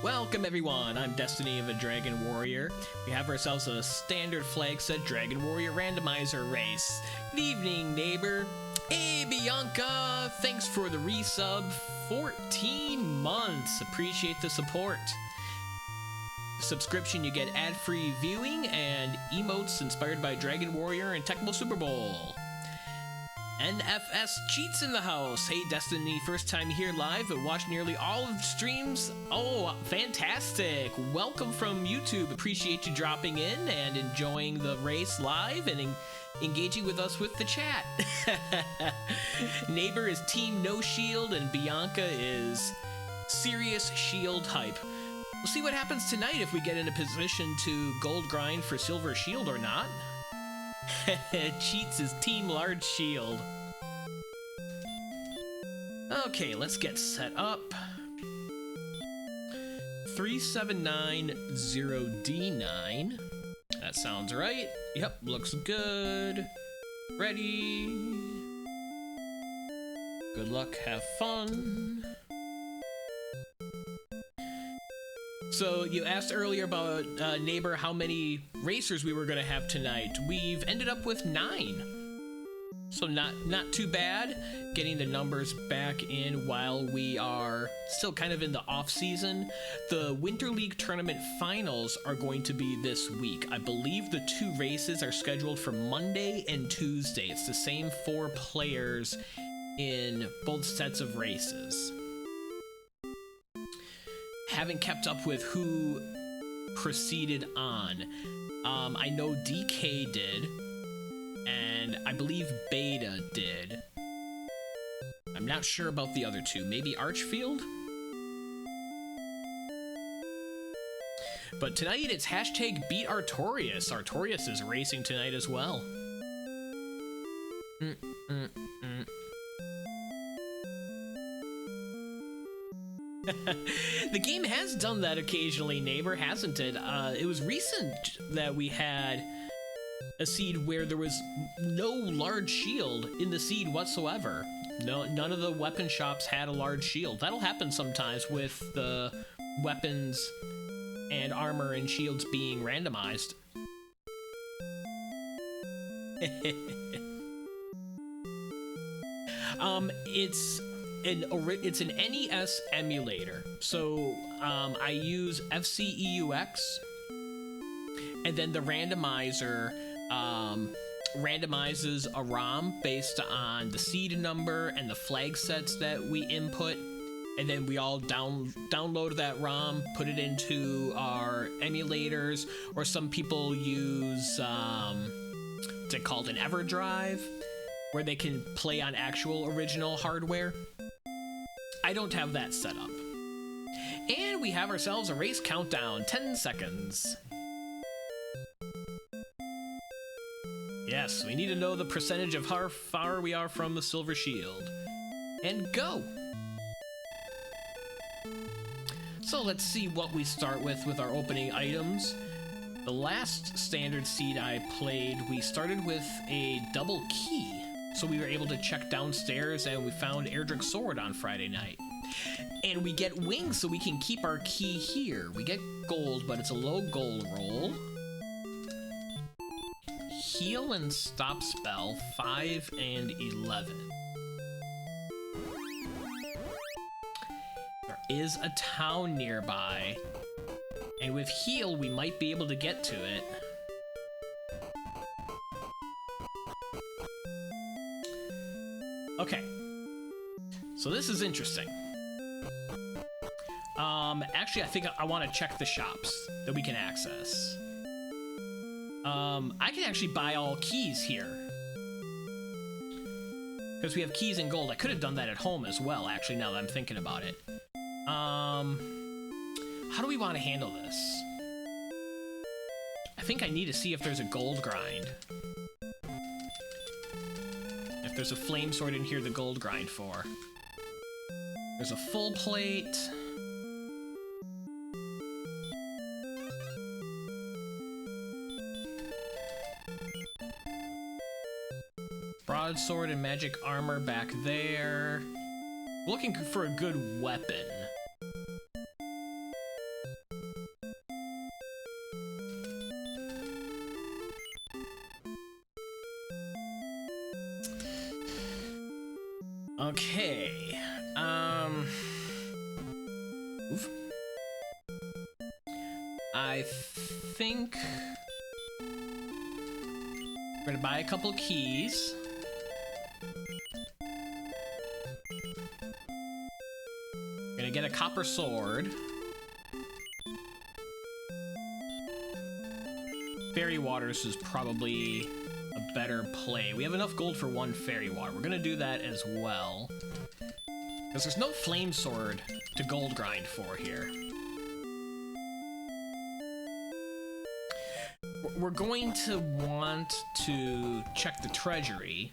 Welcome everyone, I'm DestinyofaDragonWarrior. We have ourselves a standard flag set Dragon Warrior Randomizer race. Good evening, neighbor. Hey, Bianca! Thanks for the resub. 14 months. Appreciate the support. Subscription, you get ad-free viewing and emotes inspired by Dragon Warrior and Tecmo Super Bowl. NFS Cheats in the house. Hey Destiny, first time here live, but watched nearly all of the streams. Oh, fantastic. Welcome from YouTube. Appreciate you dropping in and enjoying the race live and engaging with us with the chat. Neighbor is Team No Shield and Bianca is Serious Shield Hype. We'll see what happens tonight if we get in a position to gold grind for Silver Shield or not. Cheats is Team Large Shield. Okay, let's get set up. 3790D9. That sounds right. Yep, looks good. Ready. Good luck, have fun. So you asked earlier about neighbor how many racers we were going to have tonight. We've ended up with 9, so not too bad. Getting the numbers back in while we are still kind of in the off season. The Winter League tournament finals are going to be this week. I believe the 2 races are scheduled for Monday and Tuesday. It's the same 4 players in both sets of races. Haven't kept up with who proceeded on. I know DK did, and I believe Beta did. I'm not sure about the other 2. Maybe Archfield? But tonight it's hashtag beat Artorias. Artorias is racing tonight as well. The game has done that occasionally, neighbor, hasn't it? It was recent that we had a seed where there was no large shield in the seed whatsoever. No, none of the weapon shops had a large shield. That'll happen sometimes with the weapons and armor and shields being randomized. It's an NES emulator, so I use FCEUX, and then the randomizer randomizes a ROM based on the seed number and the flag sets that we input, and then we all download that ROM, put it into our emulators, or some people use what's it called, an EverDrive, where they can play on actual original hardware. I don't have that set up. And we have ourselves a race countdown, 10 seconds. Yes, we need to know the percentage of how far we are from the Silver Shield. And go! So let's see what we start with our opening items. The last standard seed I played, we started with a double key. So we were able to check downstairs and we found Erdrick's sword on Friday night. And we get wings so we can keep our key here. We get gold, but it's a low gold roll. Heal and stop spell, 5 and 11. There is a town nearby. And with heal, we might be able to get to it. Okay, so this is interesting. Actually, I think I want to check the shops that we can access. I can actually buy all keys here. Because we have keys and gold. I could have done that at home as well, actually, now that I'm thinking about it. How do we want to handle this? I think I need to see if there's a gold grind. If there's a flame sword in here to gold grind for. There's a full plate. Broadsword and magic armor back there. Looking for a good weapon. Okay. Oof. I think we're gonna buy a couple keys. Gonna get a copper sword. Fairy waters is probably a better play. We have enough gold for one fairy water. We're gonna do that as well. Because there's no flame sword to gold grind for here. We're going to want to check the treasury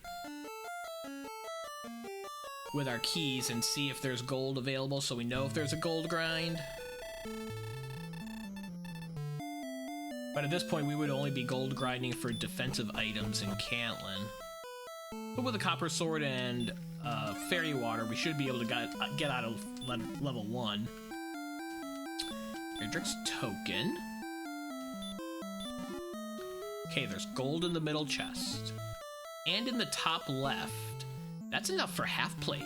with our keys and see if there's gold available so we know if there's a gold grind. But at this point, we would only be gold grinding for defensive items in Cantlin. But with a copper sword and fairy water, we should be able to get out of level 1. Erdrick's token. Okay, there's gold in the middle chest. And in the top left. That's enough for half plate.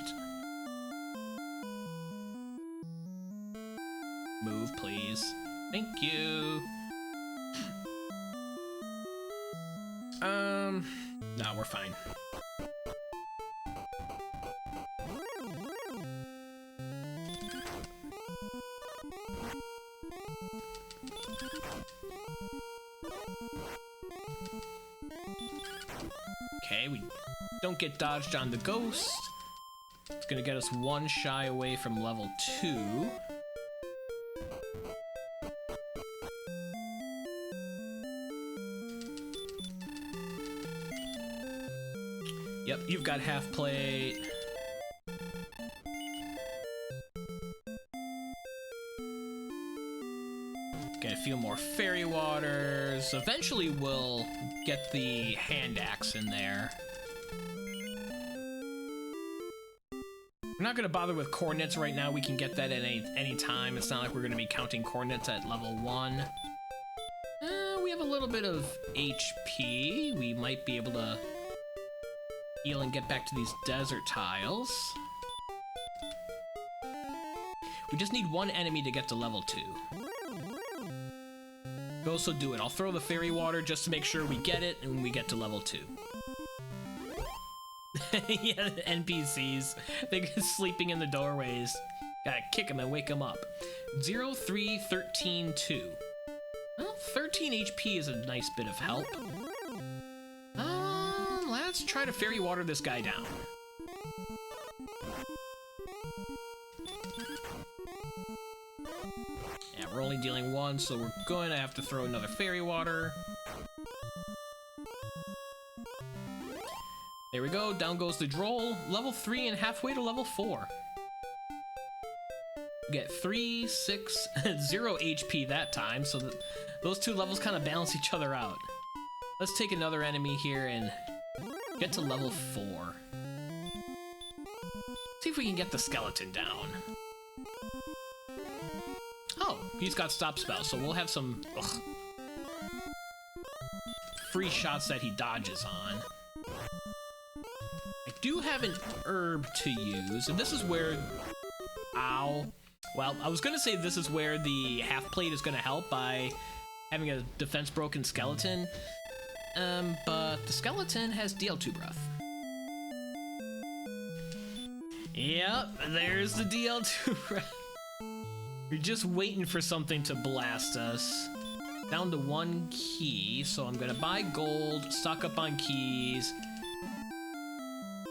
Move, please. Thank you. No, we're fine. Okay, we don't get dodged on the ghost. It's gonna get us one shy away from level 2. Yep, you've got half plate. Get a few more fairy waters. Eventually we'll get the hand axe in there. We're not gonna bother with coordinates right now. We can get that at any time. It's not like we're gonna be counting coordinates at level 1. We have a little bit of HP. We might be able to heal and get back to these desert tiles. We just need one enemy to get to level 2. Ghost will do it. I'll throw the fairy water just to make sure we get it and we get to level 2. Yeah, NPCs. They're sleeping in the doorways. Gotta kick them and wake them up. 0, 3, 13, 2. Well, 13 HP is a nice bit of help. Let's try to fairy water this guy down. Yeah, we're only dealing 1, so we're going to have to throw another fairy water. There we go, down goes the droll. Level 3 and halfway to level 4. We get 3, 6, 0 HP that time, so those two levels kind of balance each other out. Let's take another enemy here and get to level 4. See if we can get the skeleton down. Oh, he's got stop spell, so we'll have some free shots that he dodges on. I do have an herb to use, and this is where... Ow. Well, I was gonna say this is where the half plate is gonna help by having a defense broken skeleton. But the skeleton has DL2 breath. Yep, there's the DL2 breath. We're just waiting for something to blast us. Down to 1 key, so I'm gonna buy gold, stock up on keys.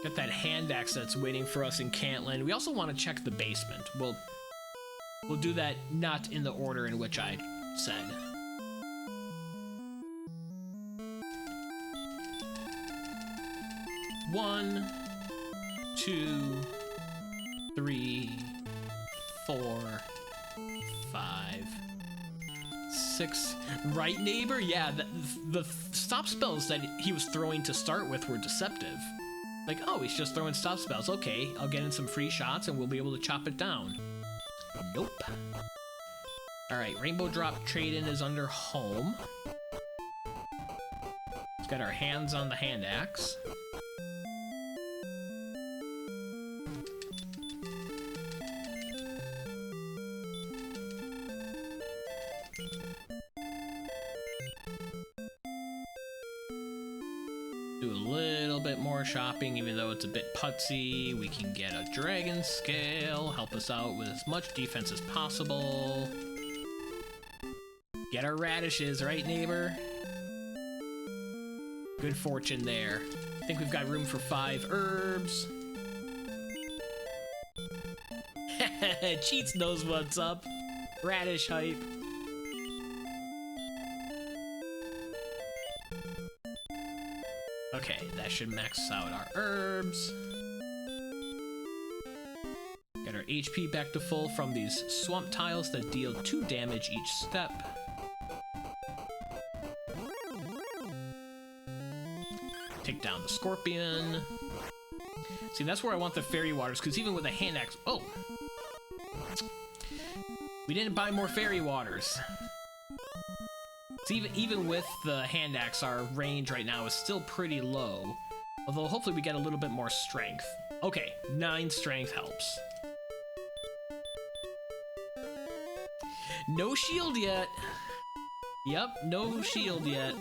Get that hand axe that's waiting for us in Cantlin. We also want to check the basement. We'll do that not in the order in which I said. One, 2, 3, 4, 5, 6. Right, neighbor? Yeah, the stop spells that he was throwing to start with were deceptive. Like, oh, he's just throwing stop spells. Okay, I'll get in some free shots and we'll be able to chop it down. Nope. Alright, Rainbow Drop Trade-In is under home. Let's get our hands on the hand axe. little bit more shopping, even though it's a bit putsy. We can get a dragon scale, help us out with as much defense as possible. Get our radishes, right, neighbor? Good fortune there. I think we've got room for 5 herbs. Cheats knows what's up. Radish hype. Okay, that should max out our herbs. Get our HP back to full from these swamp tiles that deal 2 damage each step. Take down the scorpion. See, that's where I want the fairy waters, because even with a hand axe... Oh! We didn't buy more fairy waters. So even with the hand axe, our range right now is still pretty low. Although hopefully we get a little bit more strength. Okay, 9 strength helps. No shield yet. Yep, no shield yet.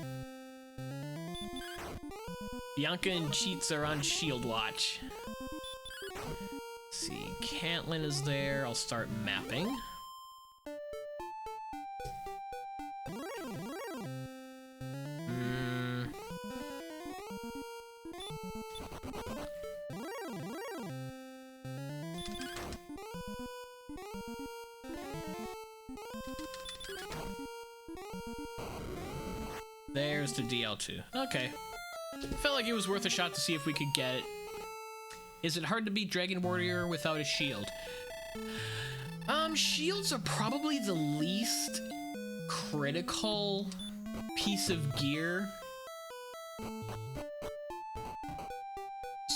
Bianca and Cheats are on shield watch. Let's see, Cantlin is there. I'll start mapping. There's the DL2. Okay. Felt like it was worth a shot to see if we could get it. Is it hard to beat Dragon Warrior without a shield? Shields are probably the least critical piece of gear.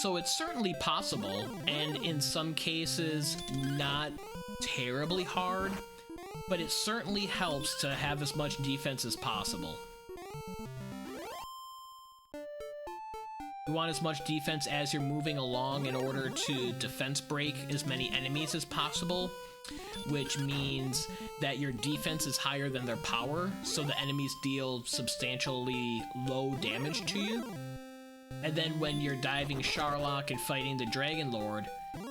So it's certainly possible, and in some cases, not terribly hard, but it certainly helps to have as much defense as possible. You want as much defense as you're moving along in order to defense break as many enemies as possible, which means that your defense is higher than their power, so the enemies deal substantially low damage to you. And then when you're diving Charlock and fighting the Dragonlord,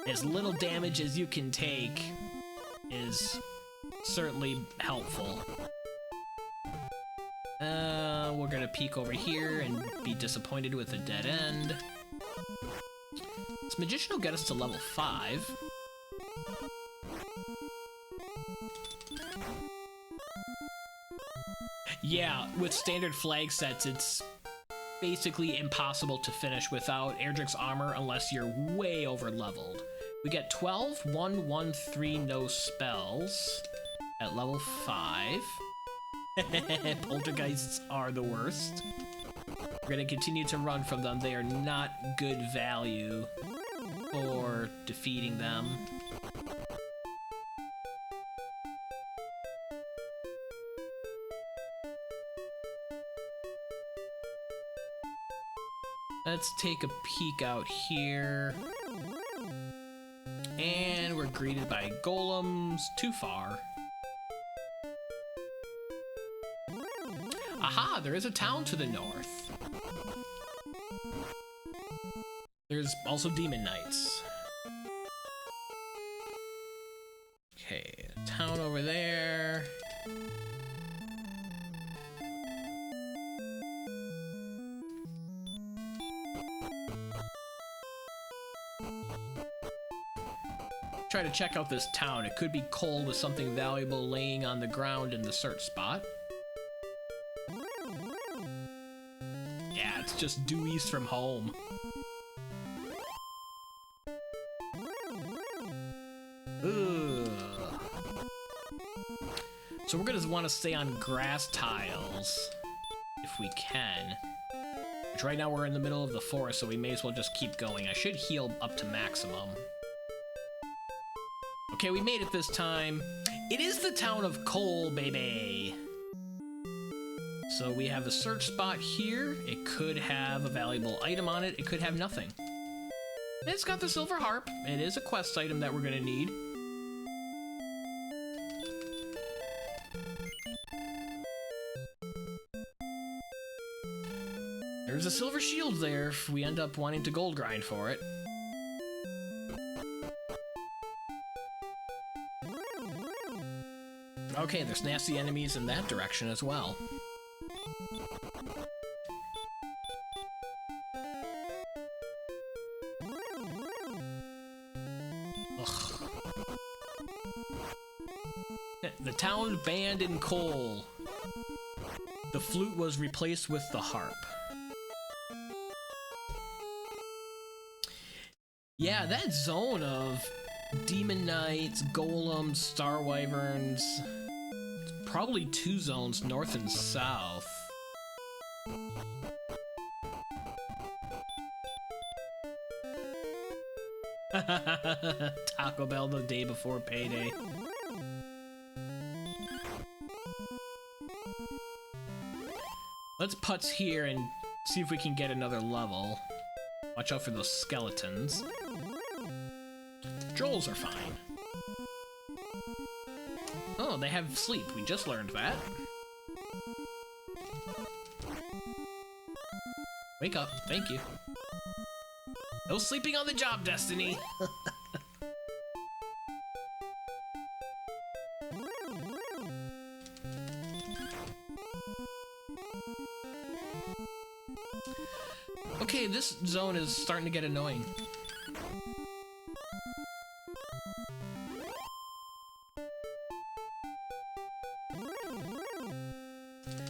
as little damage as you can take is certainly helpful. We're gonna peek over here and be disappointed with a dead end. This magician will get us to level 5. Yeah, with standard flag sets, it's basically impossible to finish without Erdrick's armor unless you're way over leveled. We get 12, 1, 1, 3 no spells at level 5. Poltergeists are the worst. We're gonna continue to run from them. They are not good value for defeating them. Let's take a peek out here. And we're greeted by golems too far. Aha, there is a town to the north. There's also demon knights. Okay, a town over there. Try to check out this town. It could be coal with something valuable laying on the ground in the search spot. Yeah, it's just due east from home. Ugh. So we're gonna want to stay on grass tiles if we can. Which right now we're in the middle of the forest, so we may as well just keep going. I should heal up to maximum. Okay, we made it this time. It is the town of Cole, baby. So we have a search spot here. It could have a valuable item on it. It could have nothing. It's got the Silver Harp. It is a quest item that we're gonna need. There's a silver shield there if we end up wanting to gold grind for it. Okay, there's nasty enemies in that direction as well. Ugh. The town banned in coal. The flute was replaced with the harp. Yeah, that zone of demon knights, golems, star wyverns, probably 2 zones, north and south. Taco Bell the day before payday. Let's putz here and see if we can get another level. Watch out for those skeletons. Trolls are fine. Oh, they have sleep. We just learned that. Wake up. Thank you. No sleeping on the job, Destiny. Okay, this zone is starting to get annoying.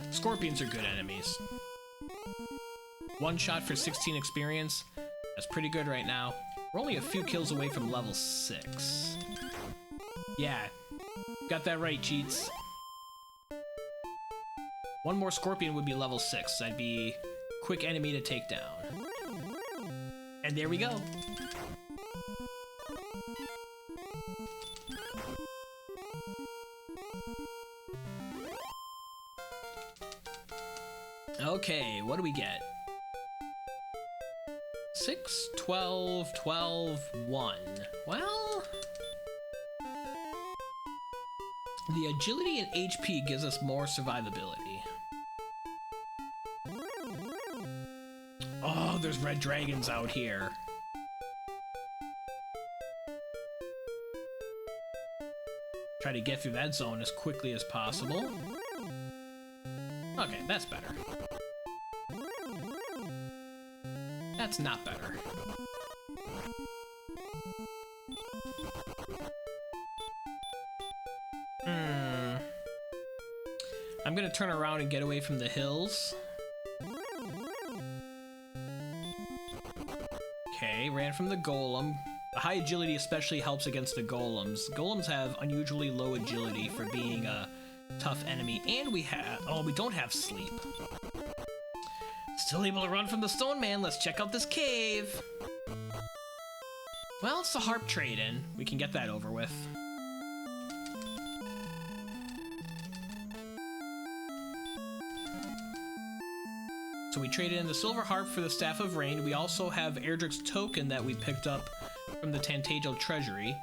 Scorpions are good enemies. 1 shot for 16 experience. That's pretty good right now. We're only a few kills away from level 6. Yeah, got that right, cheats. 1 more scorpion would be level 6. That'd be quick enemy to take down. And there we go. Okay, what do we get? 6, 12, 12, 1. Well, the agility and HP gives us more survivability. Oh, there's red dragons out here. Try to get through that zone as quickly as possible. Okay, that's better. That's not better. I'm gonna turn around and get away from the hills. Okay, ran from the golem. The high agility especially helps against the golems. Golems have unusually low agility for being a tough enemy, and we don't have sleep. Still able to run from the stone man. Let's check out this cave. Well, it's the harp trade-in. We can get that over with. So we traded in the Silver Harp for the Staff of Rain. We also have Erdrick's token that we picked up from the Tantagel Treasury.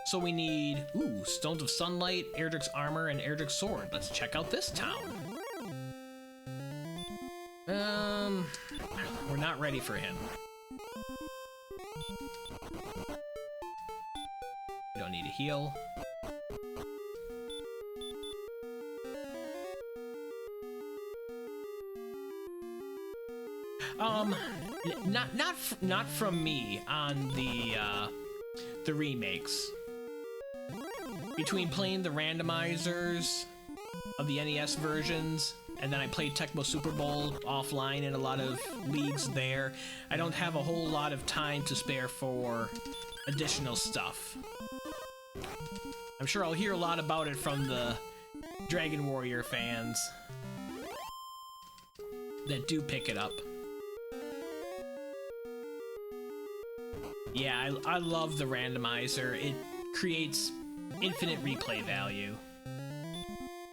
So we need, Stones of Sunlight, Erdrick's armor, and Erdrick's sword. Let's check out this town. We're not ready for him. We don't need a heal. Not from me on the remakes. Between playing the randomizers of the NES versions, and then I played Tecmo Super Bowl offline in a lot of leagues there, I don't have a whole lot of time to spare for additional stuff. I'm sure I'll hear a lot about it from the Dragon Warrior fans that do pick it up. Yeah, I love the randomizer. It creates infinite replay value.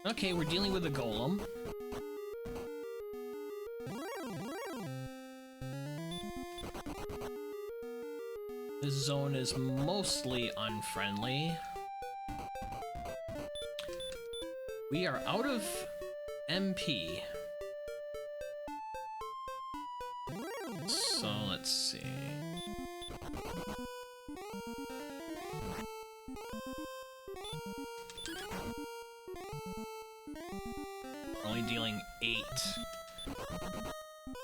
Okay, we're dealing with a golem. This zone is mostly unfriendly. We are out of MP. Only dealing 8.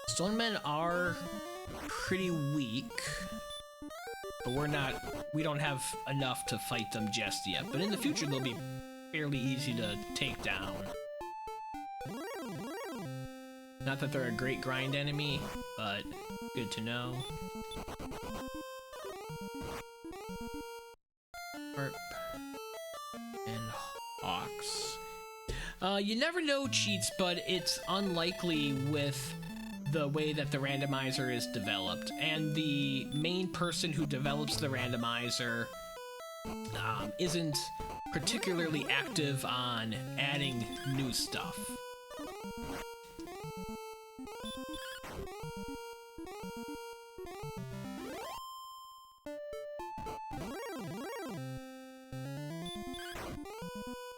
Stonemen are pretty weak, but we don't have enough to fight them just yet. But in the future, they'll be fairly easy to take down. Not that they're a great grind enemy, but good to know. Harp and Hawks. You never know, cheats, but it's unlikely with the way that the randomizer is developed. And the main person who develops the randomizer isn't particularly active on adding new stuff.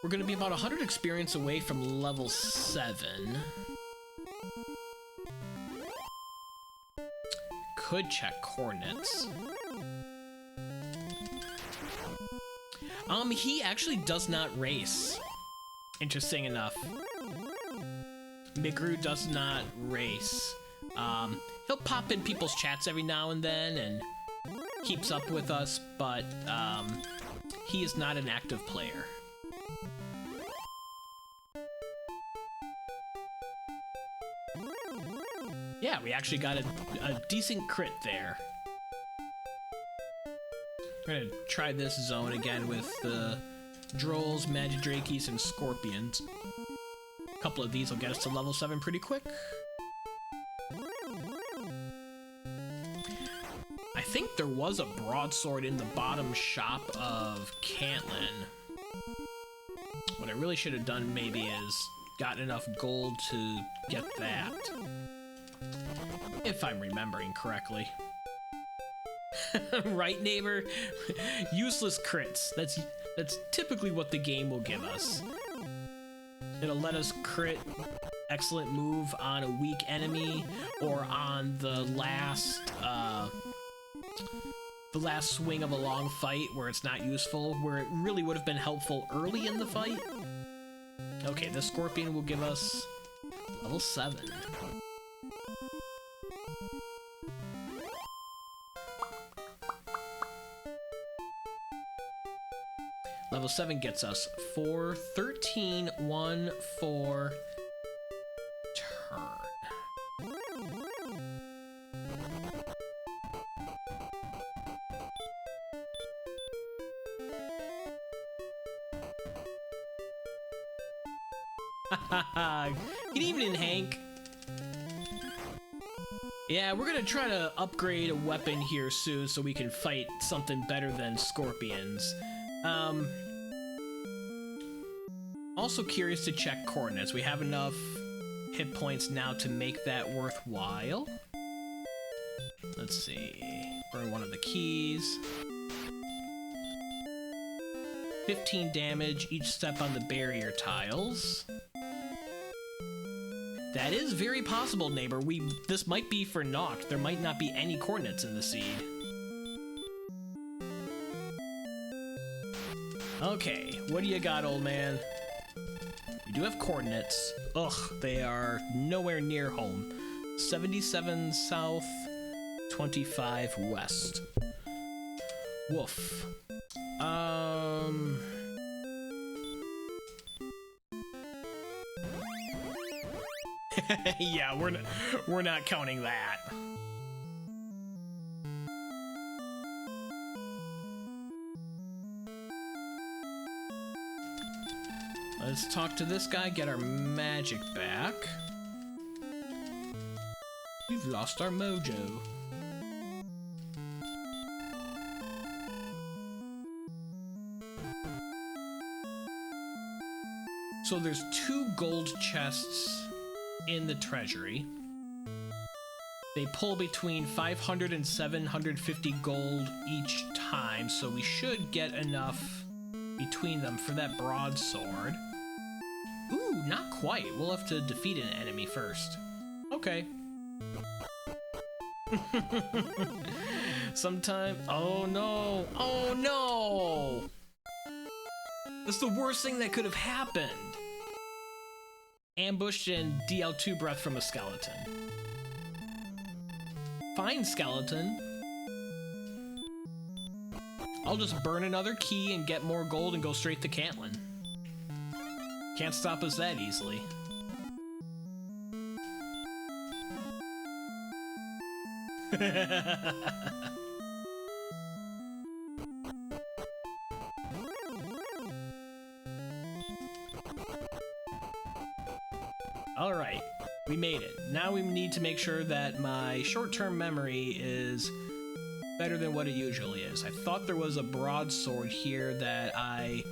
We're going to be about 100 experience away from level 7. Could check coordinates. He actually does not race. Interesting enough. Migru does not race. He'll pop in people's chats every now and then and keeps up with us, but he is not an active player. Yeah, we actually got a decent crit there. We're gonna try this zone again with the Drolls, Magidrakes, and Scorpions. A couple of these will get us to level 7 pretty quick. I think there was a broadsword in the bottom shop of Cantlin. What I really should have done maybe is gotten enough gold to get that. If I'm remembering correctly. Right, neighbor? Useless crits. That's typically what the game will give us. It'll let us crit excellent move on a weak enemy or on the last swing of a long fight where it's not useful, where it really would have been helpful early in the fight. Okay, the Scorpion will give us level 7. Level 7 gets us 4, 13, 1, 4, turn. Good evening, Hank. Yeah, we're gonna try to upgrade a weapon here soon so we can fight something better than Scorpions. Also curious to check coordinates. We have enough hit points now to make that worthwhile. Let's see. Burn one of the keys. 15 damage each step on the barrier tiles. That is very possible, neighbor. This might be for naught. There might not be any coordinates in the seed. Okay, what do you got, old man? We do have coordinates. Ugh, they are nowhere near home. 77 south, 25 west. Woof. Yeah, we're not counting that. Let's talk to this guy, get our magic back. We've lost our mojo. So there's 2 gold chests in the treasury. They pull between 500 and 750 gold each time, so we should get enough between them for that broadsword. Ooh, not quite. We'll have to defeat an enemy first. Okay. Sometime. Oh no! Oh no! That's the worst thing that could have happened. Ambushed and DL2 breath from a skeleton. Fine, skeleton. I'll just burn another key and get more gold and go straight to Cantlin. Can't stop us that easily. Alright, we made it. Now we need to make sure that my short-term memory is better than what it usually is. I thought there was a broadsword here that I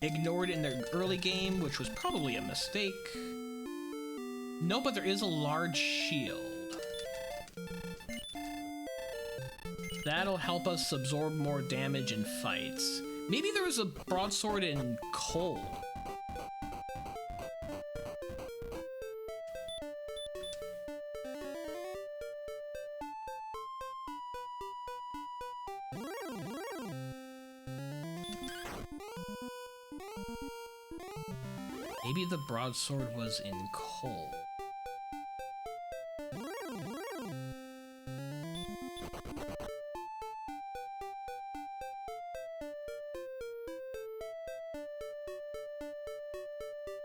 ignored in the early game, which was probably a mistake. No, but there is a large shield. That'll help us absorb more damage in fights. Maybe there was a broadsword in coal. Maybe the broadsword was in coal.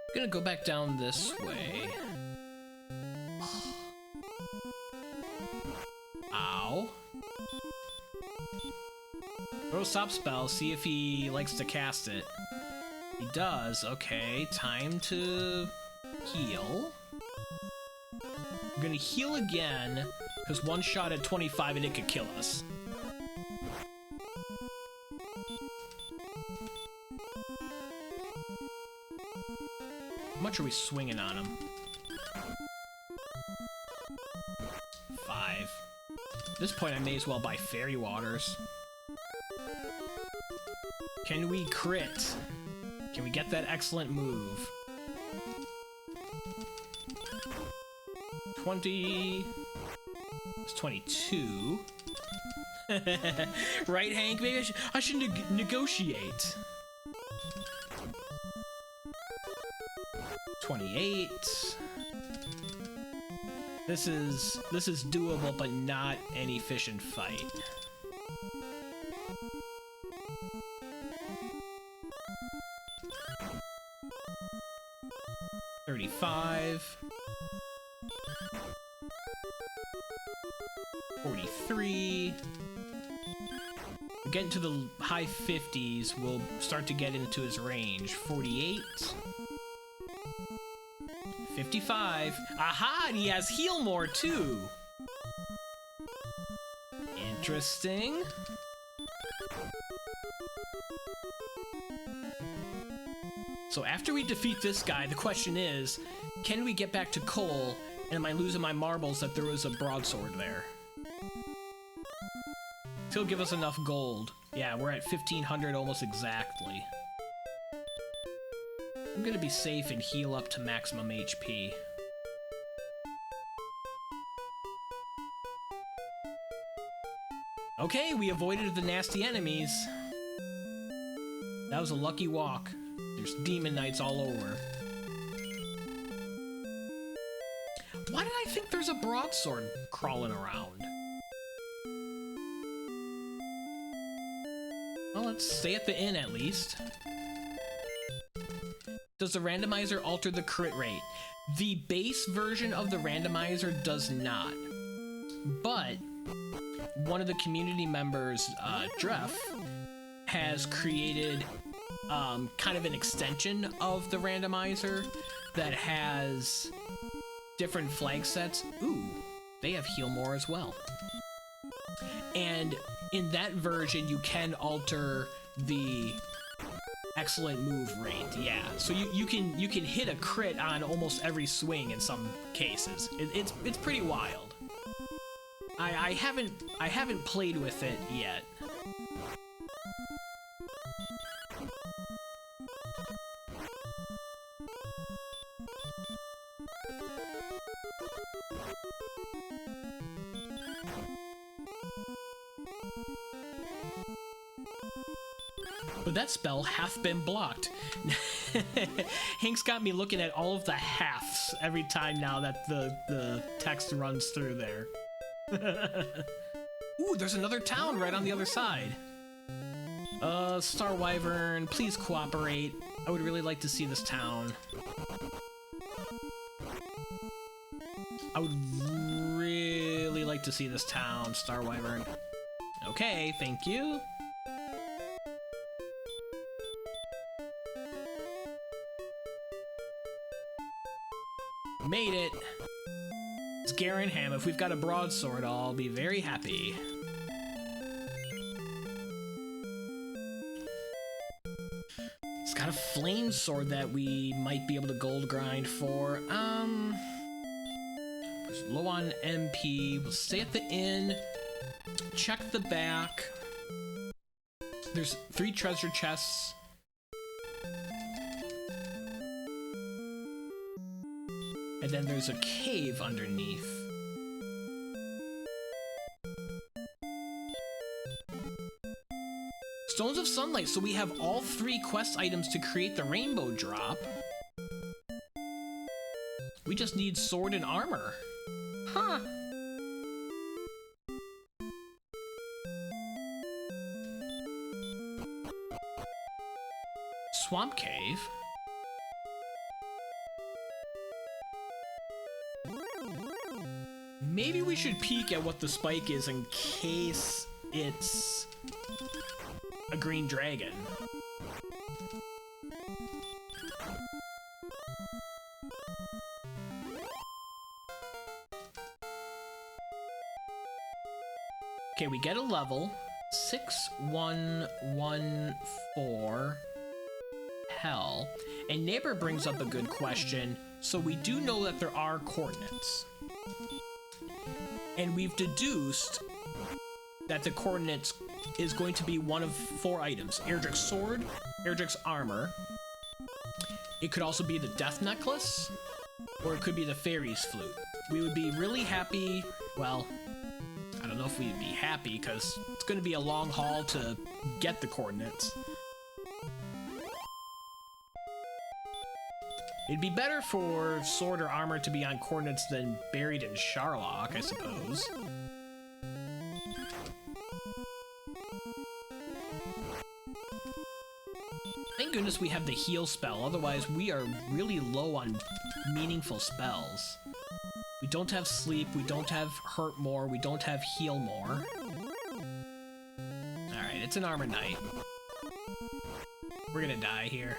I'm gonna go back down this way. Ow. Throw a stopspell, see if he likes to cast it. He does. Okay, time to heal. I'm gonna heal again, because one shot at 25 and it could kill us. How much are we swinging on him? 5. At this point, I may as well buy fairy waters. Can we crit? Can we get that excellent move? 20... It's 22. Right, Hank? Maybe I should negotiate. 28. This is doable, but not an efficient fight. 35. 43. We get into the high 50s, we'll start to get into his range. 48. 55. Aha! And he has heal more too! Interesting. So after we defeat this guy, the question is, can we get back to coal, and am I losing my marbles that there was a broadsword there? He'll give us enough gold. Yeah, we're at 1500 almost exactly. I'm gonna be safe and heal up to maximum HP. Okay, we avoided the nasty enemies. That was a lucky walk. There's demon knights all over. Why did I think there's a broadsword crawling around? Well, let's stay at the inn at least. Does the randomizer alter the crit rate? The base version of the randomizer does not. But one of the community members, Dreff, has created kind of an extension of the randomizer that has different flag sets. Ooh, they have heal more as well. And in that version, you can alter the excellent move rate. Yeah, so you can hit a crit on almost every swing in some cases. It's pretty wild. I haven't played with it yet. But that spell hath been blocked. Hank's got me looking at all of the haths every time now that the text runs through there. Ooh, there's another town right on the other side. Star Wyvern, please cooperate. I would really like to see this town. I would really like to see this town, Star Wyvern. Okay, thank you. Made it. It's Garenham. If we've got a broadsword, I'll be very happy. It's got a flame sword that we might be able to gold grind for. Low on MP. We'll stay at the inn. Check the back. There's 3 treasure chests. And then there's a cave underneath. Stones of Sunlight, so we have all 3 quest items to create the rainbow drop. We just need sword and armor. Huh. Swamp Cave. Maybe we should peek at what the spike is in case it's a green dragon. Okay, we get a level. 6114 hell. And Neighbor brings up a good question. So we do know that there are coordinates. And we've deduced that the coordinates is going to be one of 4 items. Erdrick's sword, Erdrick's armor. It could also be the death necklace, or it could be the fairy's flute. We would be really happy, well, I don't know if we'd be happy, because it's going to be a long haul to get the coordinates. It'd be better for sword or armor to be on coordinates than buried in Charlock, I suppose. Thank goodness we have the heal spell, otherwise we are really low on meaningful spells. We don't have sleep, we don't have hurt more, we don't have heal more. Alright, it's an armor knight. We're gonna die here.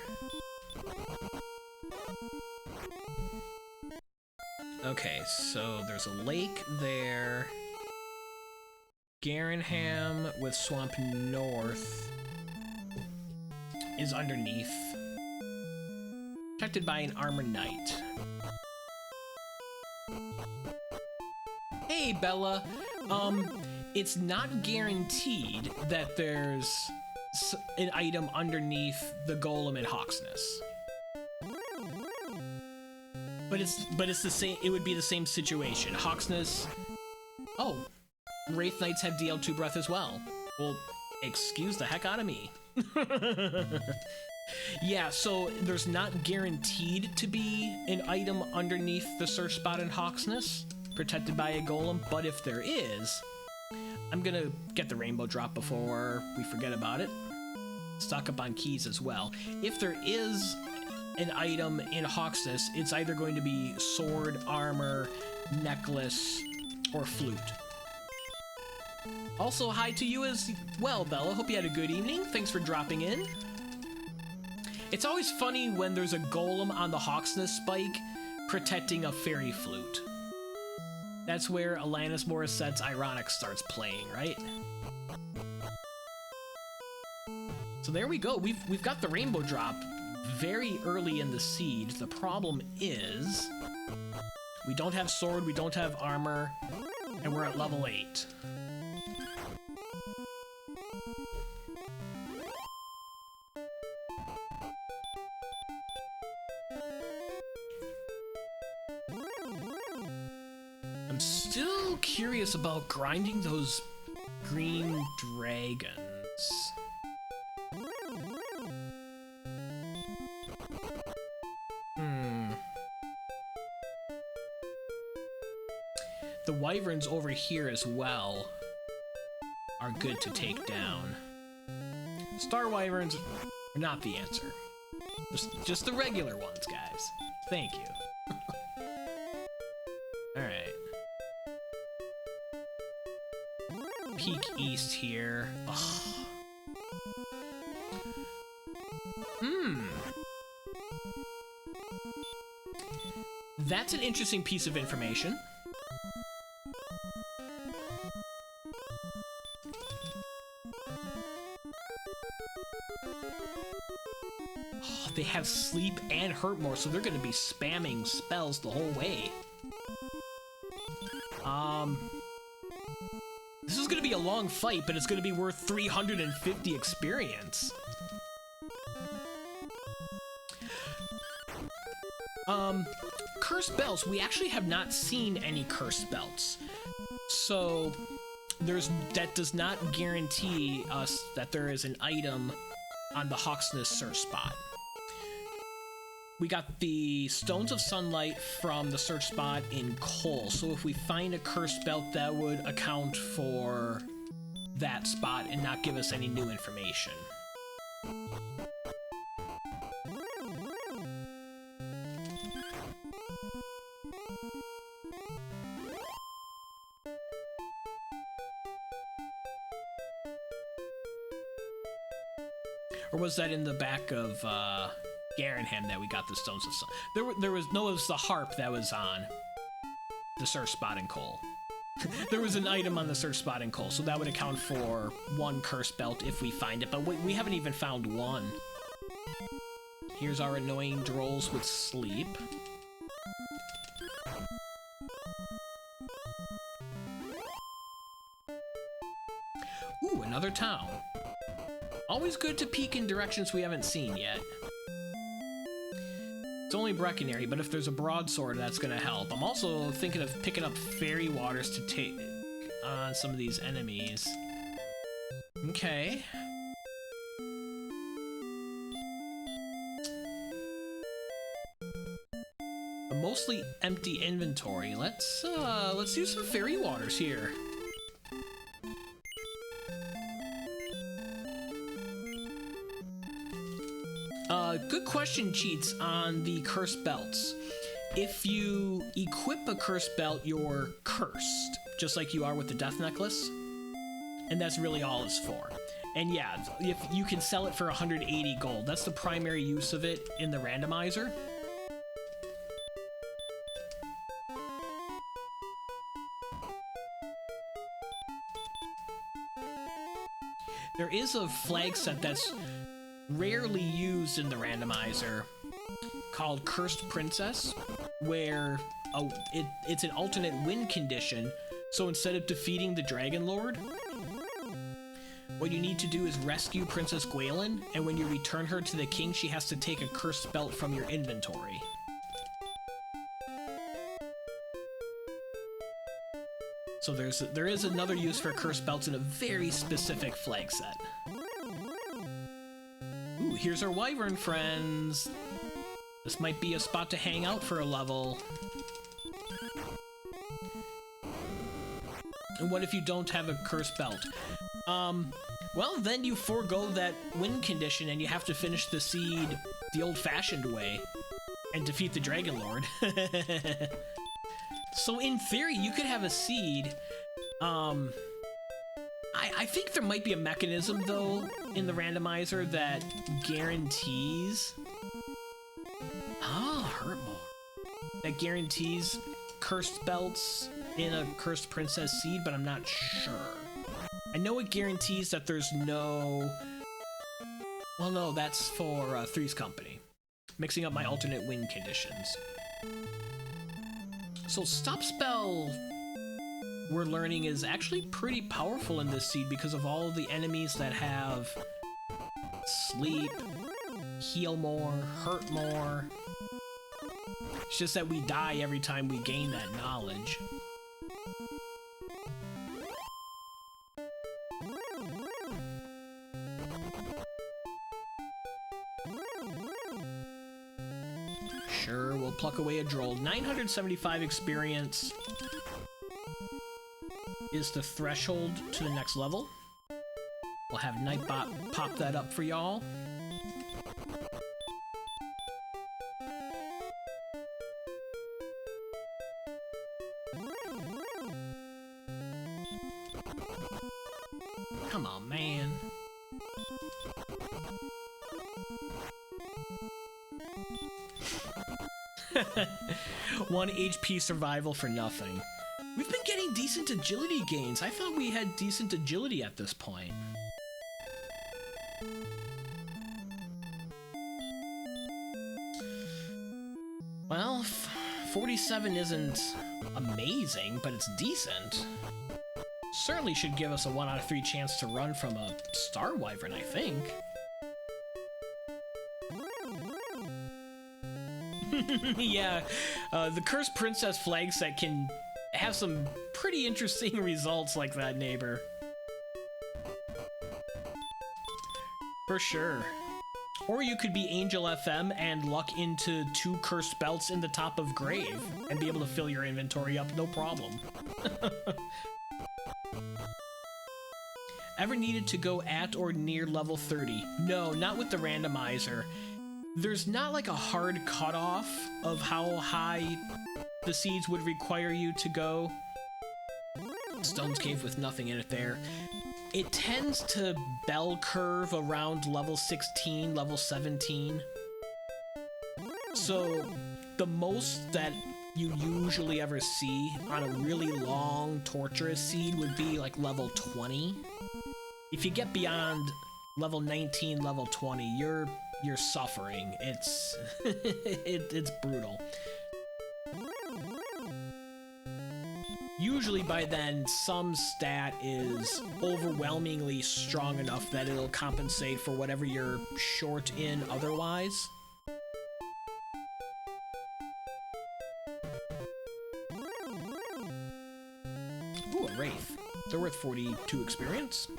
Okay, so there's a lake there. Garenham with Swamp North is underneath. Protected by an armor knight. Hey, Bella. It's not guaranteed that there's an item underneath the golem in Hawksness. But it's the same. It would be the same situation. Hawksness. Oh, Wraith Knights have DL2 breath as well. Well, excuse the heck out of me. Yeah, so there's not guaranteed to be an item underneath the search spot in Hawksness, protected by a golem. But if there is, I'm gonna get the rainbow drop before we forget about it. Stock up on keys as well. If there is an item in Hawksness, it's either going to be sword, armor, necklace, or flute. Also, hi to you as well, Bella. Hope you had a good evening. Thanks for dropping in. It's always funny when there's a golem on the Hawksness spike protecting a fairy flute. That's where Alanis Morissette's Ironic starts playing, right? So there we go. We've got the rainbow drop very early in the siege. The problem is we don't have sword, we don't have armor, and we're at level 8. I'm still curious about grinding those green dragons. The wyverns over here as well are good to take down. Star wyverns are not the answer. Just the regular ones, guys. Thank you. Alright. Peek east here. Ugh. That's an interesting piece of information. Oh, they have sleep and hurt more, so they're going to be spamming spells the whole way. This is going to be a long fight, but it's going to be worth 350 experience. Cursed belts. We actually have not seen any cursed belts. So that does not guarantee us that there is an item on the Hawksness search spot. We got the Stones of Sunlight from the search spot in Coal, so if we find a cursed belt, that would account for that spot and not give us any new information. Or was that in the back of Garenham that we got the Stones of Sun? There was no, it was the harp that was on the search spot in Coal. There was an item on the search spot in Coal, so that would account for one cursed belt if we find it, but we haven't even found one. Here's our annoying drolls with sleep. Ooh, another town. Always good to peek in directions we haven't seen yet. It's only Breckenary, but if there's a broadsword, that's gonna help. I'm also thinking of picking up fairy waters to take on some of these enemies. Okay. A mostly empty inventory. Let's use some fairy waters here. Good question, Cheats, on the cursed belts. If you equip a cursed belt, you're cursed, just like you are with the death necklace. And that's really all it's for. And yeah, if you can sell it for 180 gold, that's the primary use of it in the randomizer. There is a flag set that's rarely used in the randomizer called Cursed Princess, where it's an alternate win condition, so instead of defeating the Dragonlord, what you need to do is rescue Princess Gwaelin, and when you return her to the king, she has to take a cursed belt from your inventory. So there is another use for cursed belts in a very specific flag set. Ooh, here's our wyvern friends. This might be a spot to hang out for a level. And what if you don't have a cursed belt? Well, then you forego that win condition and you have to finish the seed the old-fashioned way and defeat the Dragonlord. So in theory, you could have a seed. I think there might be a mechanism, though, in the randomizer that guarantees... hurt more. That guarantees cursed belts in a Cursed Princess seed, but I'm not sure. I know it guarantees that there's no... Well, no, that's for Three's Company. Mixing up my alternate win conditions. So stopspell, we're learning, is actually pretty powerful in this seed because of all of the enemies that have sleep, heal more, hurt more. It's just that we die every time we gain that knowledge. Sure, we'll pluck away a droll. 975 experience is the threshold to the next level. We'll have Nightbot pop that up for y'all. Come on, man. One HP survival for nothing. We've been getting decent agility gains. I thought we had decent agility at this point. Well, 47 isn't amazing, but it's decent. Certainly should give us a 1 out of 3 chance to run from a Star Wyvern, I think. Yeah, the Cursed Princess flag set can have some pretty interesting results like that, neighbor. For sure. Or you could be Angel FM and luck into 2 cursed belts in the top of Grave and be able to fill your inventory up, no problem. Ever needed to go at or near level 30? No, not with the randomizer. There's not like a hard cutoff of how high the seeds would require you to go. Stone's Cave with nothing in it there. It tends to bell curve around level 16, level 17. So the most that you usually ever see on a really long, torturous seed would be like level 20. If you get beyond level 19, level 20, you're suffering. It's it's brutal. Usually by then, some stat is overwhelmingly strong enough that it'll compensate for whatever you're short in otherwise. Ooh, a Wraith. They're worth 42 experience.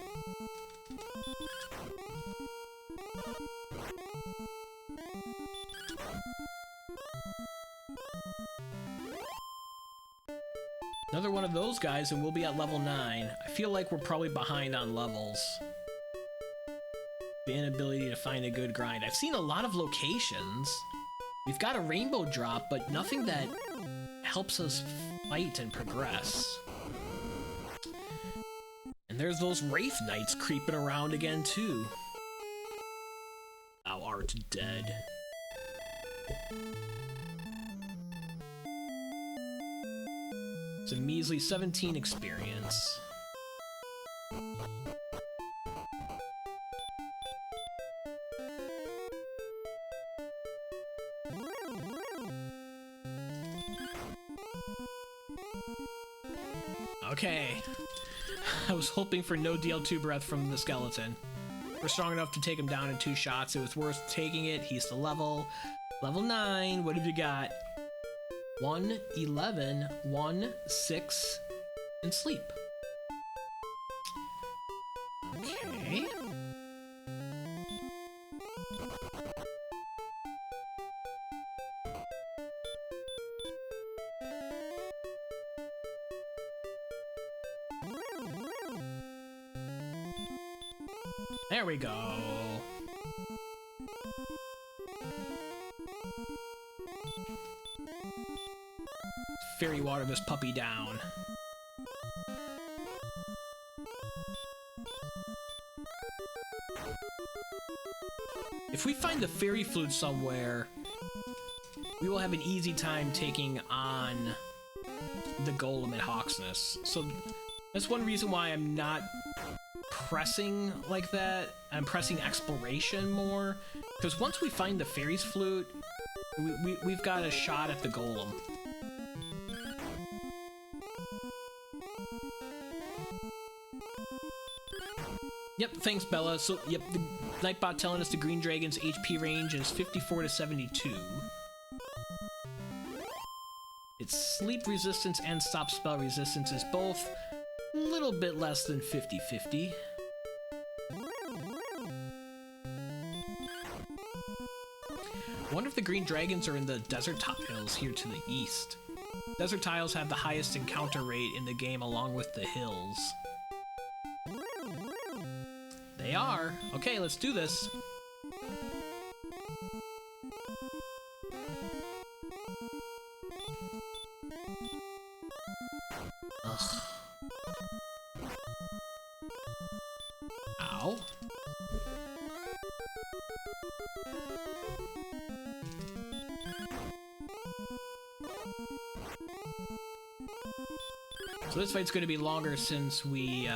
Another one of those guys and we'll be at level 9. I feel like we're probably behind on levels. The inability to find a good grind. I've seen a lot of locations. We've got a rainbow drop, but nothing that helps us fight and progress. And there's those Wraith Knights creeping around again too. Thou art dead. It's a measly 17 experience. Okay. I was hoping for no DL2 breath from the skeleton. We're strong enough to take him down in 2 shots. It was worth taking it. He's the level 9. What have you got? 1, 11, 1, 6, and sleep. Okay. There we go. Fairy water this puppy down. If we find the fairy flute somewhere, we will have an easy time taking on the golem at Hawksness. So that's one reason why I'm not pressing like that. I'm pressing exploration more, because once we find the fairy's flute, we've got a shot at the golem. Yep, thanks, Bella. So, yep, the Nightbot telling us the Green Dragon's HP range is 54 to 72. Its sleep resistance and stop spell resistance is both a little bit less than 50-50. I wonder if the green dragons are in the desert tiles here to the east. Desert tiles have the highest encounter rate in the game along with the hills. They are. Okay, let's do this. Ugh. Ow. So this fight's going to be longer since we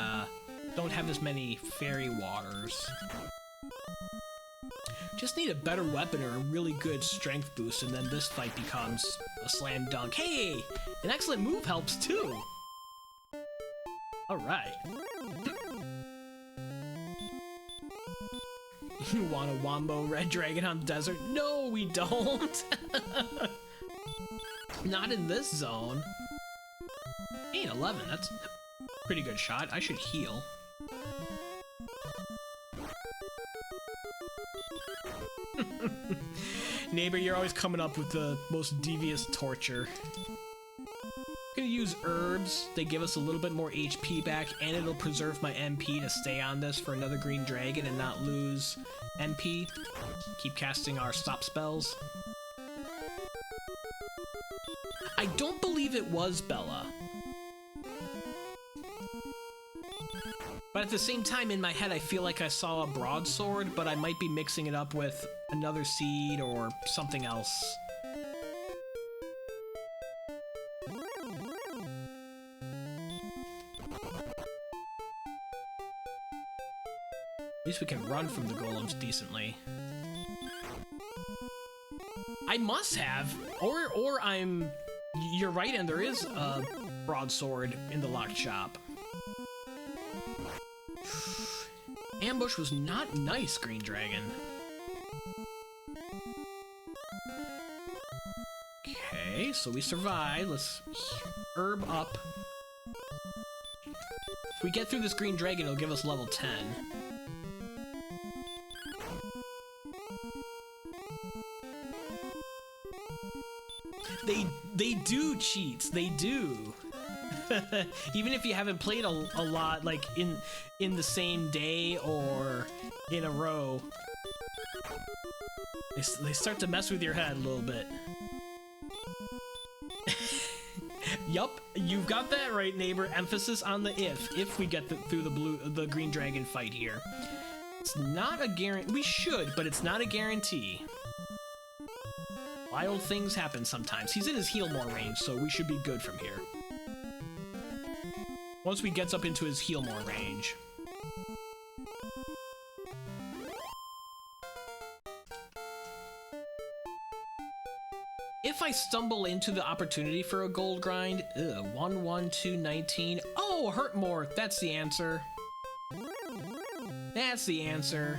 don't have as many fairy waters. Just need a better weapon or a really good strength boost, and then this fight becomes a slam dunk. Hey! An excellent move helps too! Alright. You want a wombo red dragon on the desert? No, we don't! Not in this zone. 8-11, that's a pretty good shot. I should heal. Neighbor, you're always coming up with the most devious torture. I'm gonna use herbs. They give us a little bit more HP back, and it'll preserve my MP to stay on this for another green dragon and not lose MP. Keep casting our stop spells. I don't believe it was Bella. But at the same time, in my head, I feel like I saw a broadsword, but I might be mixing it up with another seed or something else. At least we can run from the golems decently. I must have, or I'm... You're right, and there is a broadsword in the locked shop. Ambush was not nice, Green Dragon. Okay, so we survived. Let's herb up. If we get through this Green Dragon, it'll give us level 10. They do cheats. They do. Even if you haven't played a lot, like in the same day or in a row, they start to mess with your head a little bit. Yup, you've got that right, neighbor. Emphasis on the if we get through the green dragon fight here. It's not a guarantee. We should, but it's not a guarantee. Wild things happen sometimes. He's in his heal more range, so we should be good from here. Once we get up into his heal more range. If I stumble into the opportunity for a gold grind, 1, 1, 2, 19. Oh, hurt more. That's the answer. That's the answer.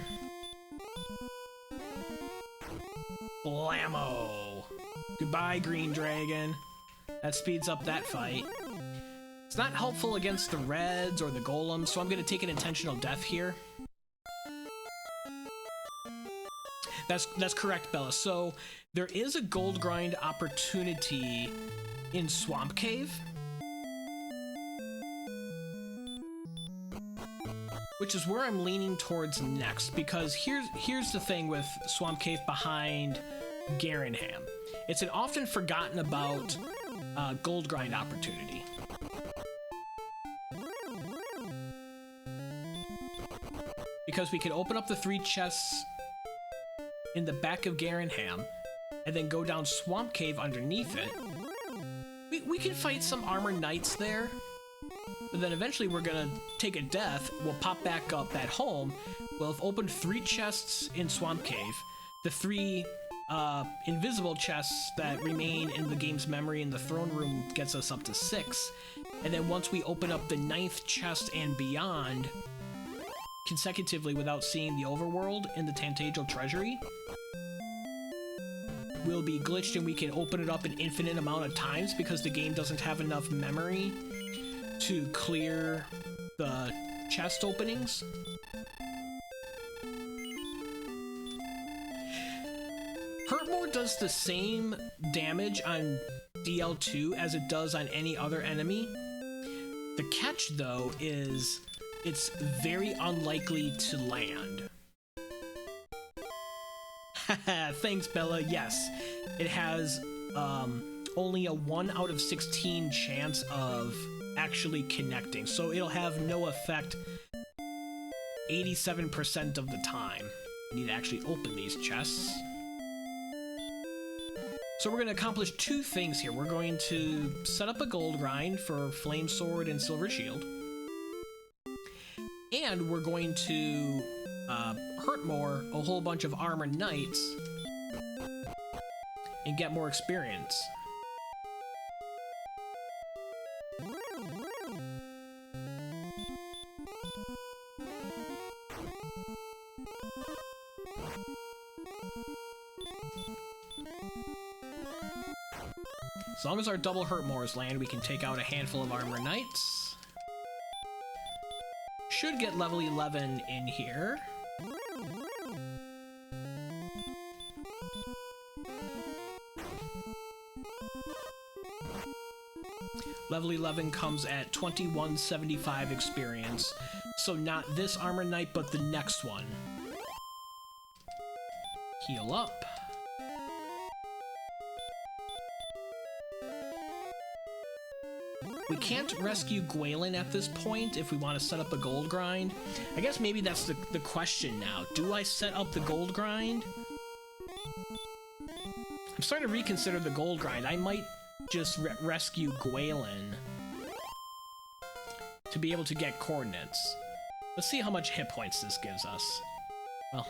Blammo. Goodbye, Green Dragon. That speeds up that fight. It's not helpful against the reds or the golems, so I'm going to take an intentional death here. That's correct, Bella. So there is a gold grind opportunity in Swamp Cave, which is where I'm leaning towards next, because here's the thing with Swamp Cave behind Garenham. It's an often forgotten about gold grind opportunity. Because we can open up the 3 chests in the back of Garenham, and then go down Swamp Cave underneath it. We can fight some armored knights there, but then eventually we're gonna take a death, we'll pop back up at home, we'll have opened 3 chests in Swamp Cave, the 3 invisible chests that remain in the game's memory in the throne room gets us up to 6, and then once we open up the 9th chest and beyond, consecutively without seeing the overworld in the Tantagal Treasury, will be glitched and we can open it up an infinite amount of times because the game doesn't have enough memory to clear the chest openings. Hurtmore does the same damage on DL2 as it does on any other enemy. The catch, though, is it's very unlikely to land. Haha, thanks, Bella. Yes, it has only a 1 out of 16 chance of actually connecting, so it'll have no effect 87% of the time. I need to actually open these chests. So we're going to accomplish 2 things here. We're going to set up a gold grind for Flame Sword and Silver Shield. And we're going to hurt more a whole bunch of Armor Knights and get more experience. As long as our double Hurtmores land, we can take out a handful of Armor Knights. Should get level 11 in here. Level 11 comes at 2175 experience, so not this Armor Knight, but the next one. Heal up. We can't rescue Gwaelin at this point if we want to set up a gold grind. I guess maybe that's the question now. Do I set up the gold grind? I'm starting to reconsider the gold grind. I might just rescue Gwaelin to be able to get coordinates. Let's see how much hit points this gives us. Well,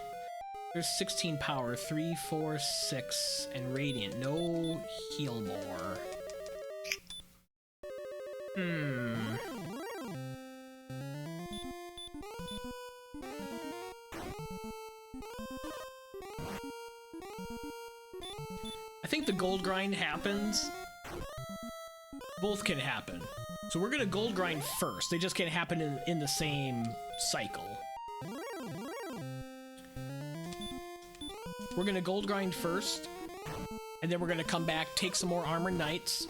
there's 16 power, 3, 4, 6, and radiant. No heal more. I think the gold grind happens. Both can happen. So we're gonna gold grind first. They just can't happen in the same cycle. We're gonna gold grind first, and then we're gonna come back, take some more Armor Knights,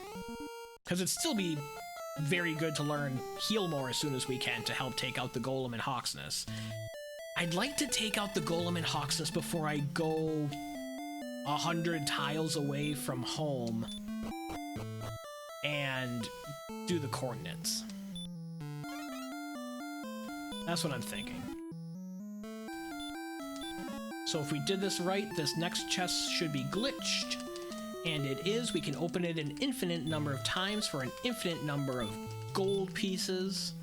because it'd still be very good to learn heal more as soon as we can to help take out the Golem and Hawksness. I'd like to take out the Golem and Hawksness before I go 100 tiles away from home and do the coordinates. That's what I'm thinking. So if we did this right, this next chest should be glitched. And it is. We can open it an infinite number of times for an infinite number of gold pieces.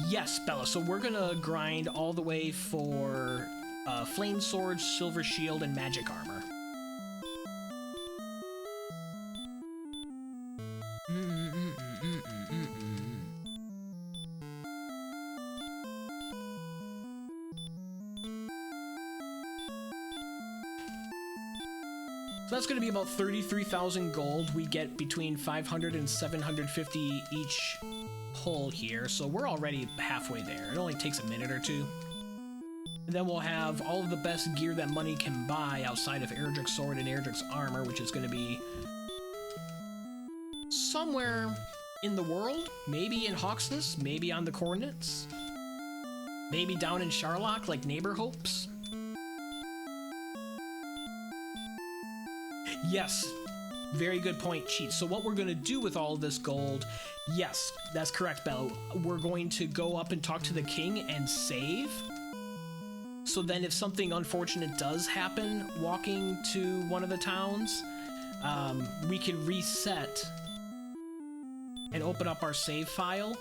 Yes, Bella. So we're gonna grind all the way for Flame Sword, Silver Shield, and Magic Armor. So that's going to be about 33,000 gold. We get between 500 and 750 each pull here, so we're already halfway there. It only takes a minute or two. And then we'll have all of the best gear that money can buy outside of Erdrick's sword and Erdrick's armor, which is going to be somewhere in the world. Maybe in Hawksness, maybe on the coordinates, maybe down in Charlock like Neighbor hopes. Yes, very good point, Cheat. So what we're going to do with all of this gold, yes, that's correct, Bella. We're going to go up and talk to the king and save. So then if something unfortunate does happen walking to one of the towns, we can reset and open up our save file.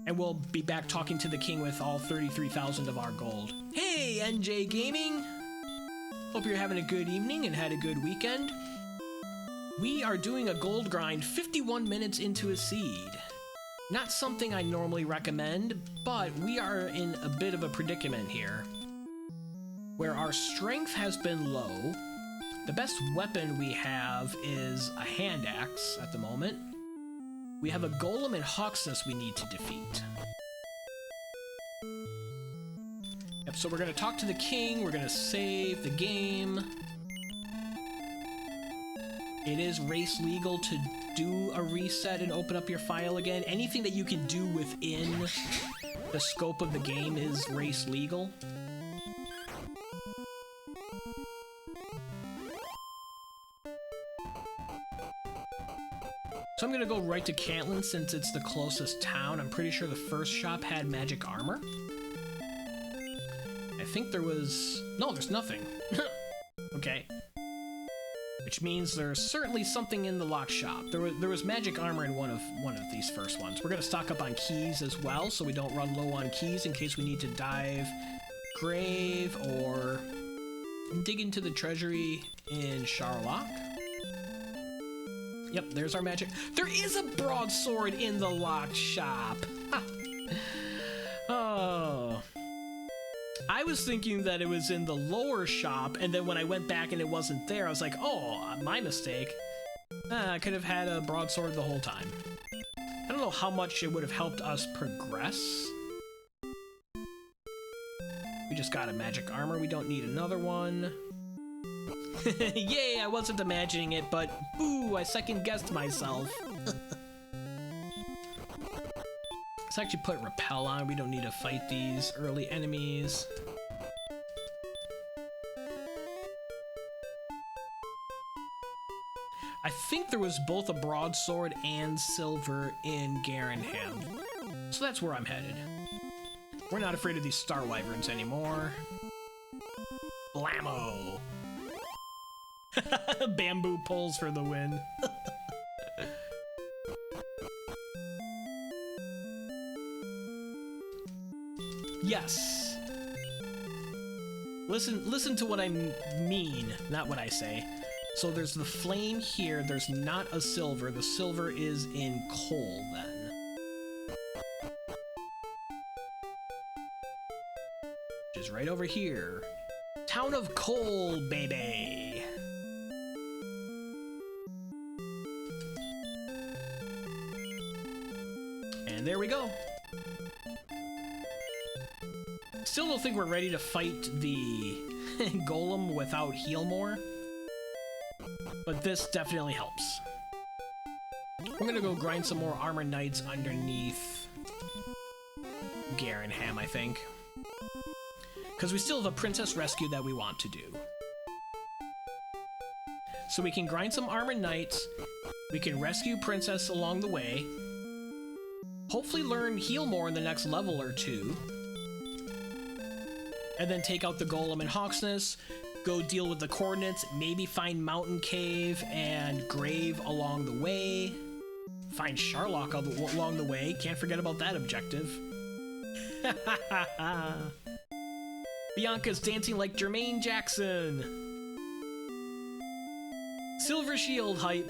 And we'll be back talking to the king with all 33,000 of our gold. Hey, NJ Gaming! Hope you're having a good evening and had a good weekend. We are doing a gold grind 51 minutes into a seed. Not something I normally recommend, but we are in a bit of a predicament here, where our strength has been low. The best weapon we have is a hand axe at the moment. We have a Golem and Hawksness we need to defeat. Yep, So we're gonna talk to the king, we're gonna save the game. It is race legal to do a reset and open up your file again. Anything that you can do within the scope of the game is race legal. So I'm gonna go right to Cantlin since it's the closest town. I'm pretty sure the first shop had magic armor. I think there was... No, there's nothing. Okay. Which means there's certainly something in the lock shop. There was magic armor in one of these first ones. We're gonna stock up on keys as well, so we don't run low on keys in case we need to dive grave or dig into the treasury in Charlock. Yep, there's our magic. There is a broadsword in the lock shop. Oh. I was thinking that it was in the lower shop, and then when I went back and it wasn't there, I was like, oh, my mistake. I could have had a broadsword the whole time. I don't know how much it would have helped us progress. We just got a magic armor. We don't need another one. Yay, I wasn't imagining it, but boo, I second-guessed myself. Let's actually put repel on. We don't need to fight these early enemies. I think there was both a broadsword and silver in Garenham, so that's where I'm headed. We're not afraid of these star wyverns anymore. Blammo! Bamboo poles for the win. Yes. Listen to what I mean, not what I say. So there's the flame here. There's not a silver. The silver is in coal then. Which is right over here. Town of Coal, baby. And there we go. Still don't think we're ready to fight the golem without Healmore, but this definitely helps. We're gonna go grind some more armor knights underneath Garenham, I think, because we still have a princess rescue that we want to do. So we can grind some armor knights, we can rescue princess along the way, hopefully learn Healmore in the next level or two, and then take out the golem in Hawksness, go deal with the coordinates, maybe find Mountain Cave and Grave along the way, find Charlock along the way, can't forget about that objective. Bianca's dancing like Jermaine Jackson. Silver Shield hype.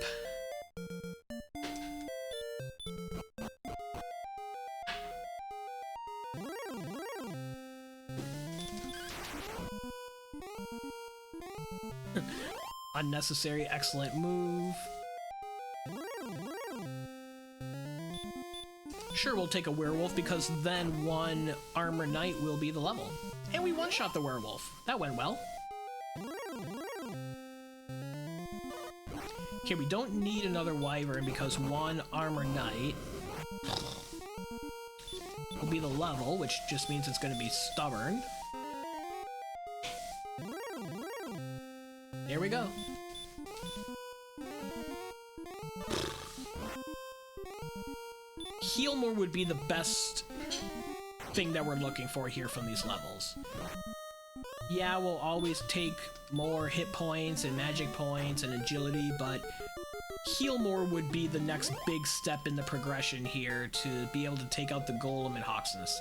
Unnecessary, excellent move. Sure, we'll take a werewolf because then one armor knight will be the level. And we one-shot the werewolf. That went well. Okay, we don't need another wyvern because one armor knight will be the level, which just means it's going to be stubborn. There we go. Healmore would be the best thing that we're looking for here from these levels. Yeah, we'll always take more hit points and magic points and agility, but Healmore would be the next big step in the progression here to be able to take out the golem in Hawksness.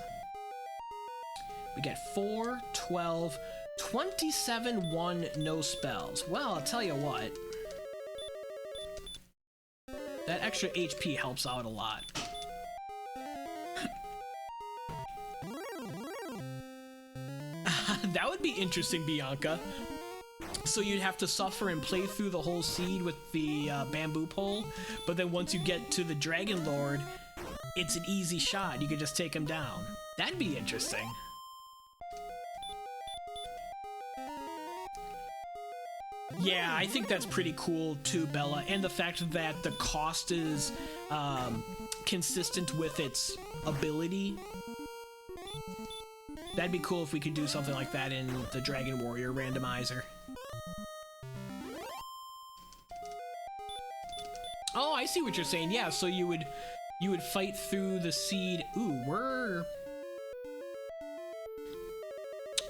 We get 4, 12, 27, 1, no spells. Well, I'll tell you what. That extra HP helps out a lot. That would be interesting, Bianca. So you'd have to suffer and play through the whole seed with the bamboo pole, but then once you get to the Dragonlord, it's an easy shot. You could just take him down. That'd be interesting. Yeah, I think that's pretty cool too, Bella, and the fact that the cost is consistent with its ability. That'd be cool if we could do something like that in the Dragon Warrior Randomizer. Oh, I see what you're saying. Yeah, so you would fight through the seed. Ooh,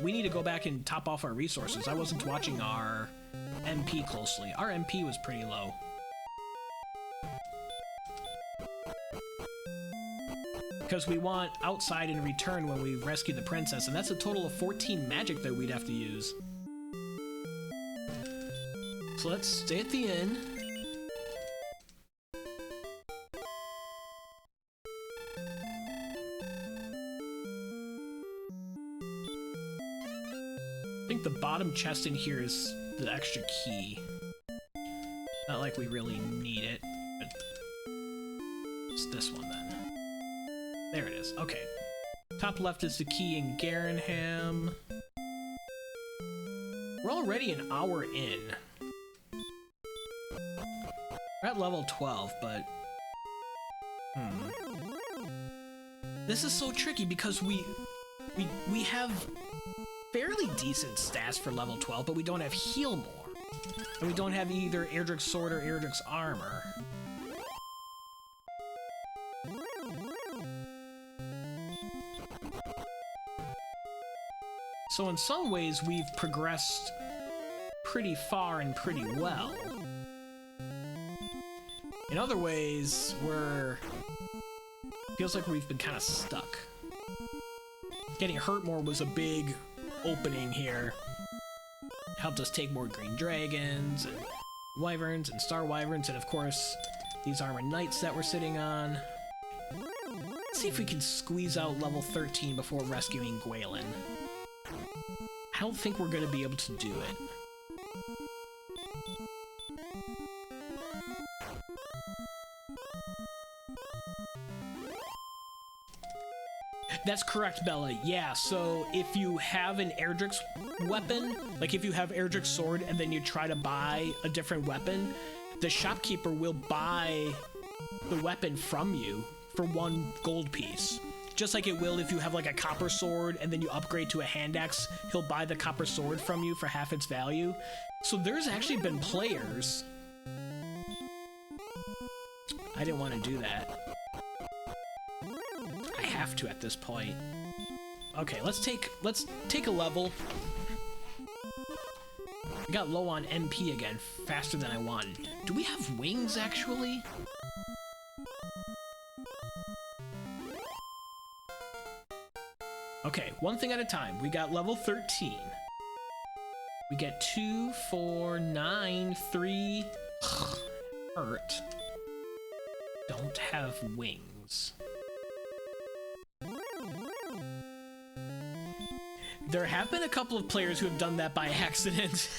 we need to go back and top off our resources. I wasn't watching our MP closely. Our MP was pretty low. Because we want outside in return when we rescue the princess, and that's a total of 14 magic that we'd have to use. So let's stay at the inn. I think the bottom chest in here is the extra key. Not like we really need it, but it's this one then. There it is. Okay. Top left is the key in Garenham. We're already an hour in. We're at level 12, but... This is so tricky because we have fairly decent stats for level 12, but we don't have heal more. And we don't have either Erdrick's sword or Erdrick's armor. So in some ways, we've progressed pretty far and pretty well. In other ways, feels like we've been kind of stuck. Getting hurt more was a big opening here. Helped us take more green dragons, and wyverns, and star wyverns, and of course, these armored knights that we're sitting on. Let's see if we can squeeze out level 13 before rescuing Gwaelin. I don't think we're going to be able to do it. That's correct, Bella. Yeah, so if you have an Erdrick's weapon, like if you have Erdrick's sword and then you try to buy a different weapon, the shopkeeper will buy the weapon from you for 1 gold piece. Just like it will if you have like a copper sword and then you upgrade to a hand axe, he'll buy the copper sword from you for half its value. So there's actually been players... I didn't want to do that. I have to at this point. Okay, let's take a level. I got low on MP again, faster than I wanted. Do we have wings actually? Okay, one thing at a time. We got level 13. We get 2, 4, 9, 3... Hurt. Don't have wings. There have been a couple of players who have done that by accident.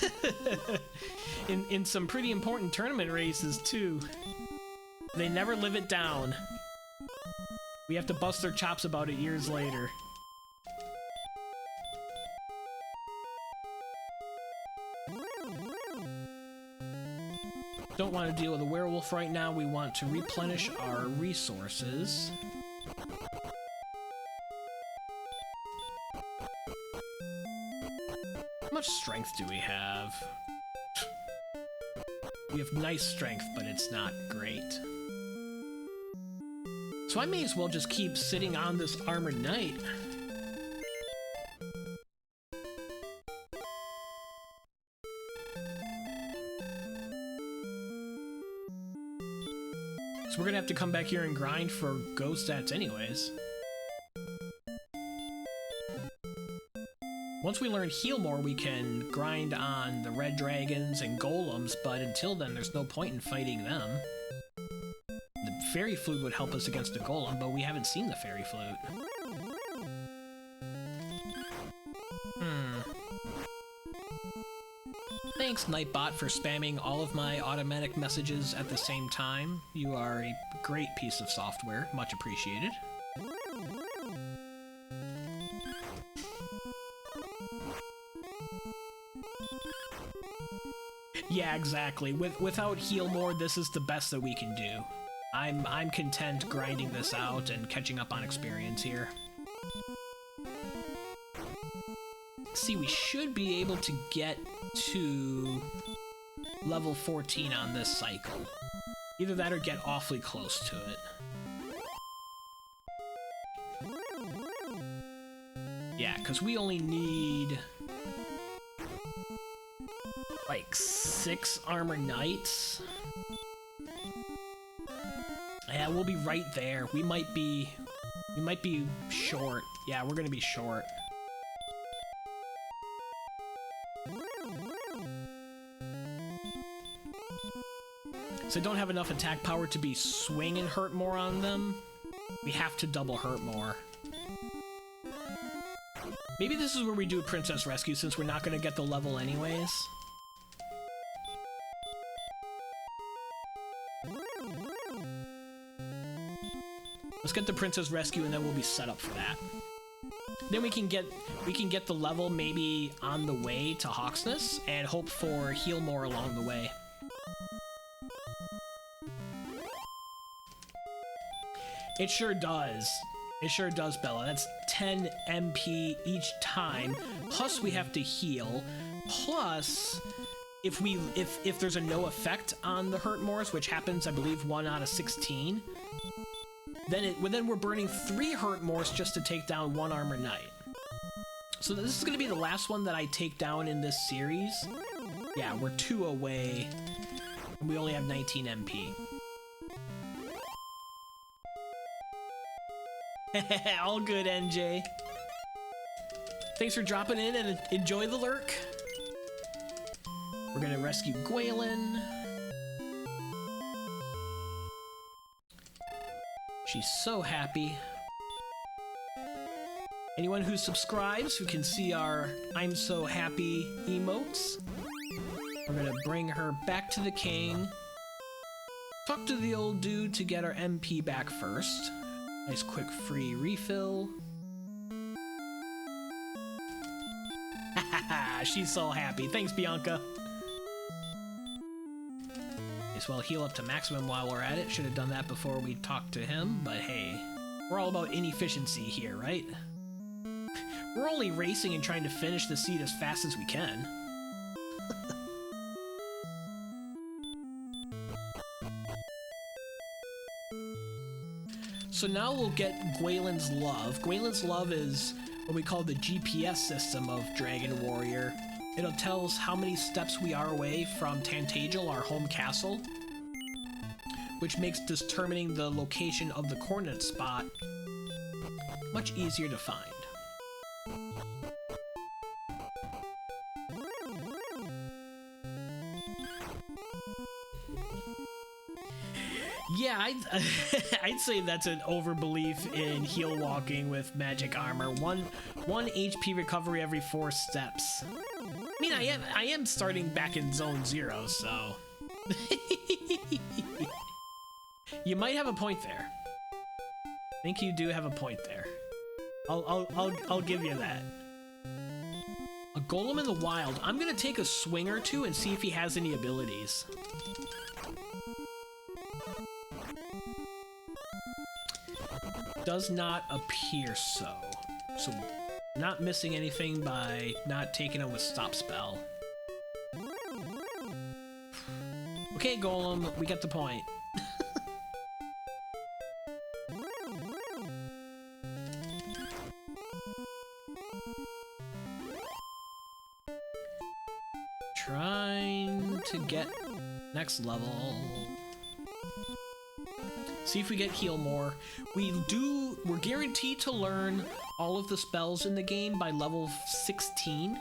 in some pretty important tournament races, too. They never live it down. We have to bust their chops about it years later. Don't want to deal with a werewolf right now. We want to replenish our resources. How much strength do we have? We have nice strength, but it's not great. So I may as well just keep sitting on this armored knight. So we're gonna have to come back here and grind for ghost stats anyways. Once we learn heal more, we can grind on the red dragons and golems, but until then, there's no point in fighting them. The fairy flute would help us against the golem, but we haven't seen the fairy flute. Thanks, Nightbot, for spamming all of my automatic messages at the same time. You are a great piece of software. Much appreciated. Yeah, exactly. Without heal more, this is the best that we can do. I'm content grinding this out and catching up on experience here. See, we should be able to get to level 14 on this cycle. Either that or get awfully close to it. Yeah, because we only need like 6 armor knights. Yeah, we'll be right there. We might be short. Yeah, we're gonna be short. So I don't have enough attack power to be swing and hurt more on them. We have to double hurt more. Maybe this is where we do a princess rescue since we're not going to get the level anyways. Let's get the princess rescue and then we'll be set up for that. Then we can get the level maybe on the way to Hawksness and hope for heal more along the way. It sure does. It sure does, Bella. That's 10 MP each time. Plus we have to heal. Plus, if there's a no effect on the hurt mores, which happens, I believe, 1 out of 16, then we're burning 3 hurt mores just to take down 1 armor knight. So this is going to be the last one that I take down in this series. Yeah, we're 2 away, and we only have 19 MP. All good, NJ. Thanks for dropping in and enjoy the lurk. We're gonna rescue Gwaelin. She's so happy. Anyone who subscribes who can see our I'm so happy emotes. We're gonna bring her back to the king. Talk to the old dude to get our MP back first. Nice quick free refill. She's so happy. Thanks, Bianca. May as well heal up to maximum while we're at it. Should have done that before we talked to him, but hey, we're all about inefficiency here, right? We're only racing and trying to finish the seed as fast as we can. So now we'll get Gwaelin's Love. Gwaelin's Love is what we call the GPS system of Dragon Warrior. It'll tell us how many steps we are away from Tantagel, our home castle, which makes determining the location of the coordinate spot much easier to find. Yeah, I'd say that's an overbelief in heal walking with magic armor. One HP recovery every 4 steps. I mean, I am starting back in zone 0, so you might have a point there. I think you do have a point there. I'll give you that. A golem in the wild. I'm gonna take a swing or 2 and see if he has any abilities. Does not appear so. So, not missing anything by not taking him with stopspell. Okay, Golem, we get the point. Trying to get next level. See if we get heal more. We're guaranteed to learn all of the spells in the game by level 16.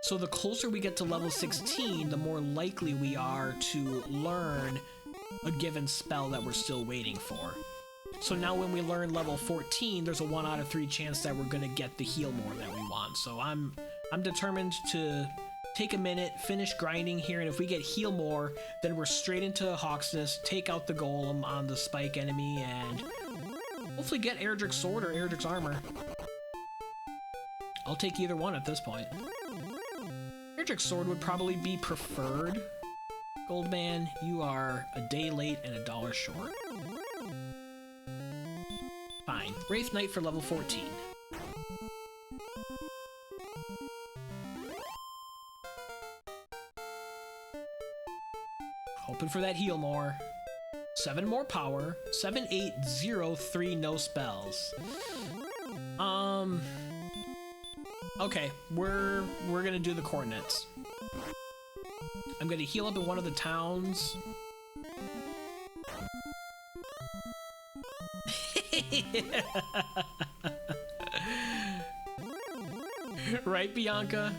So the closer we get to level 16, the more likely we are to learn a given spell that we're still waiting for. So now when we learn level 14, there's a 1 out of 3 chance that we're gonna get the heal more that we want. So I'm determined to take a minute, finish grinding here, and if we get heal more, then we're straight into Hawksness, take out the golem on the spike enemy, and hopefully get Erdrick's sword or Erdrick's armor. I'll take either one at this point. Erdrick sword would probably be preferred. Goldman, you are a day late and $1 short. Fine. Wraith Knight for level 14. Hoping for that heal more. 7 more power. 7803 no spells. Okay, we're gonna do the coordinates. I'm gonna heal up in one of the towns. Right, Bianca?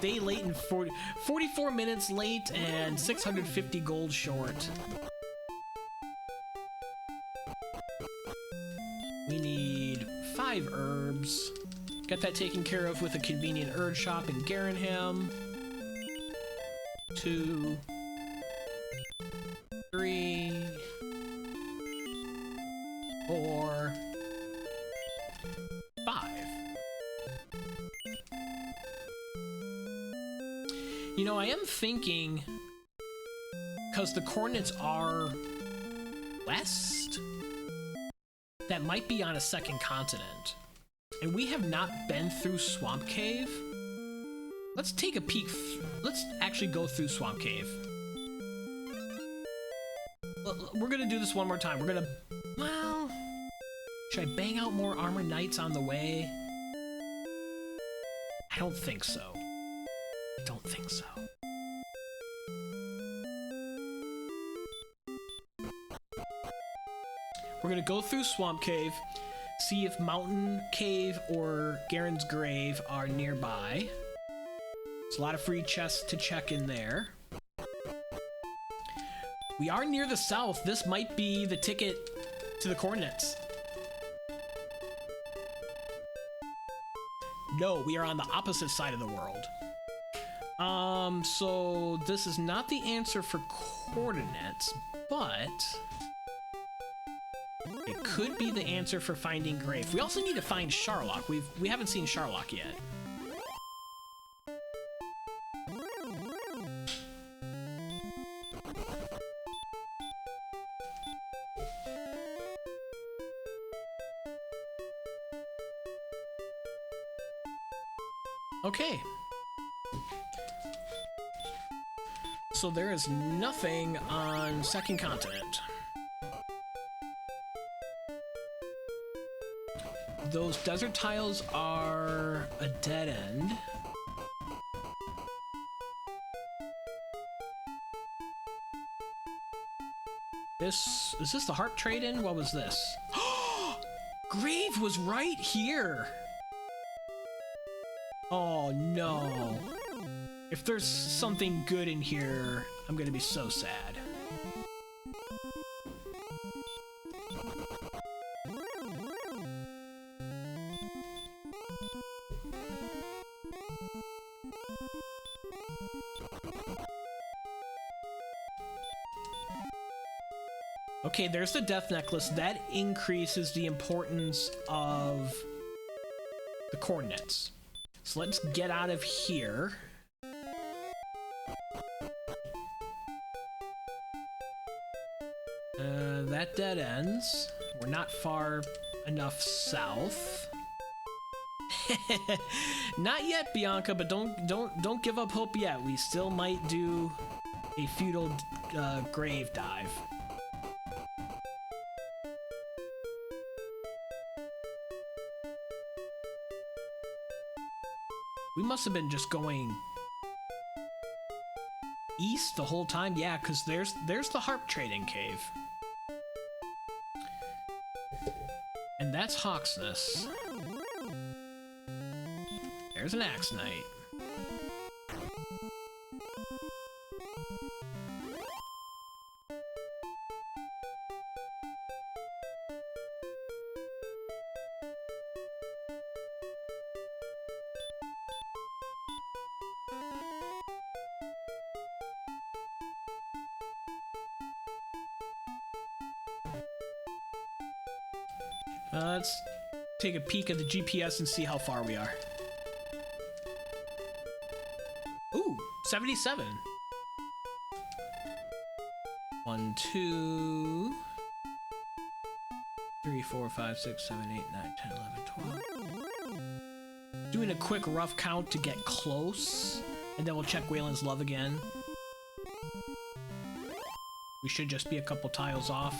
Day late and 44 minutes late and 650 gold short. We need 5 herbs. Got that taken care of with a convenient herb shop in Garenham. 2, 3, 4, 5. You know, I am thinking, because the coordinates are west, that might be on a second continent. And we have not been through Swamp Cave. Let's take a peek. Let's actually go through Swamp Cave. We're gonna do this one more time. We're gonna, well, should I bang out more armored knights on the way? I don't think so. I don't think so. We're gonna go through Swamp Cave, see if Mountain Cave or Garen's Grave are nearby. There's a lot of free chests to check in there. We are near the south. This might be the ticket to the coordinates. No, we are on the opposite side of the world. So this is not the answer for coordinates, but it could be the answer for finding Grave. We also need to find Charlock. We haven't seen Charlock yet. Okay. So there is nothing on second continent. Those desert tiles are a dead end. Is this the harp trade-in? What was this? Grave was right here! Oh no. If there's something good in here, I'm gonna be so sad. Okay, there's the death necklace. That increases the importance of the coordinates. So let's get out of here. That dead ends. We're not far enough south. Not yet, Bianca, but don't give up hope yet. We still might do a feudal grave dive. We must have been just going east the whole time. Yeah, because there's the harp trading cave. And that's Hawksness. There's an Axe Knight. Let's take a peek at the GPS and see how far we are. Ooh, 77. 1, 2, 3, 4, 5, 6, 7, 8, 9, 10, 11, 12. Doing a quick rough count to get close, and then we'll check Waylon's Love again. We should just be a couple tiles off.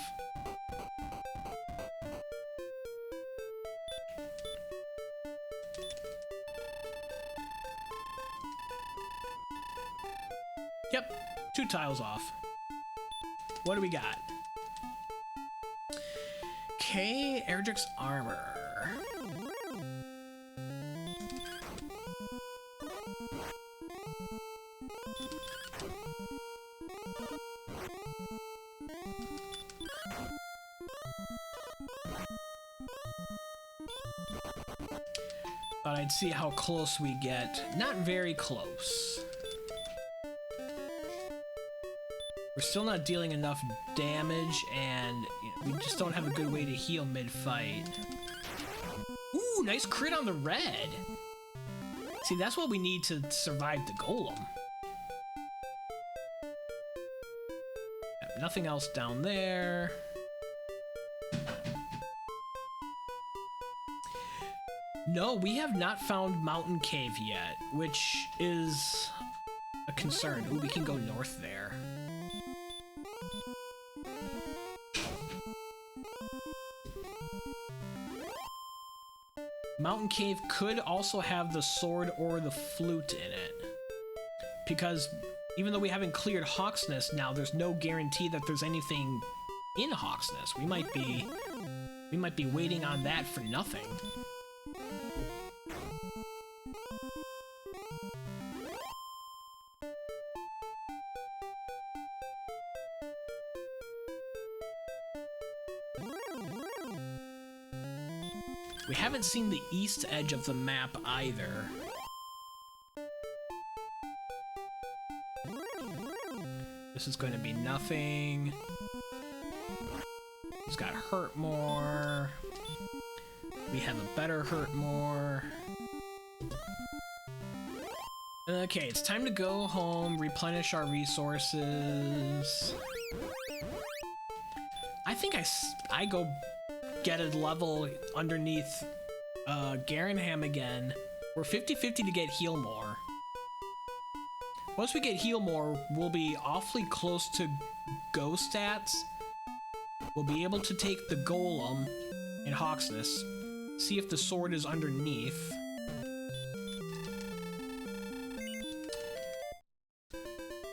Yep, 2 tiles off. What do we got? Okay, Erdrick's armor. But I'd see how close we get. Not very close. We're still not dealing enough damage, and we just don't have a good way to heal mid-fight. Ooh, nice crit on the red! See, that's what we need to survive the golem. Nothing else down there. No, we have not found Mountain Cave yet, which is a concern. Ooh, we can go north there. Mountain Cave could also have the sword or the flute in it. Because even though we haven't cleared Hawksnest now, there's no guarantee that there's anything in Hawksnest. We might be waiting on that for nothing. We haven't seen the east edge of the map either. This is going to be nothing. He's got Hurt More. We have a better Hurt More. Okay, it's time to go home, replenish our resources. I think I go get a level underneath Garenham again. We're 50-50 to get Heal More. Once we get Heal More, we'll be awfully close to Go stats. We'll be able to take the Golem in Hawksnest, see if the sword is underneath.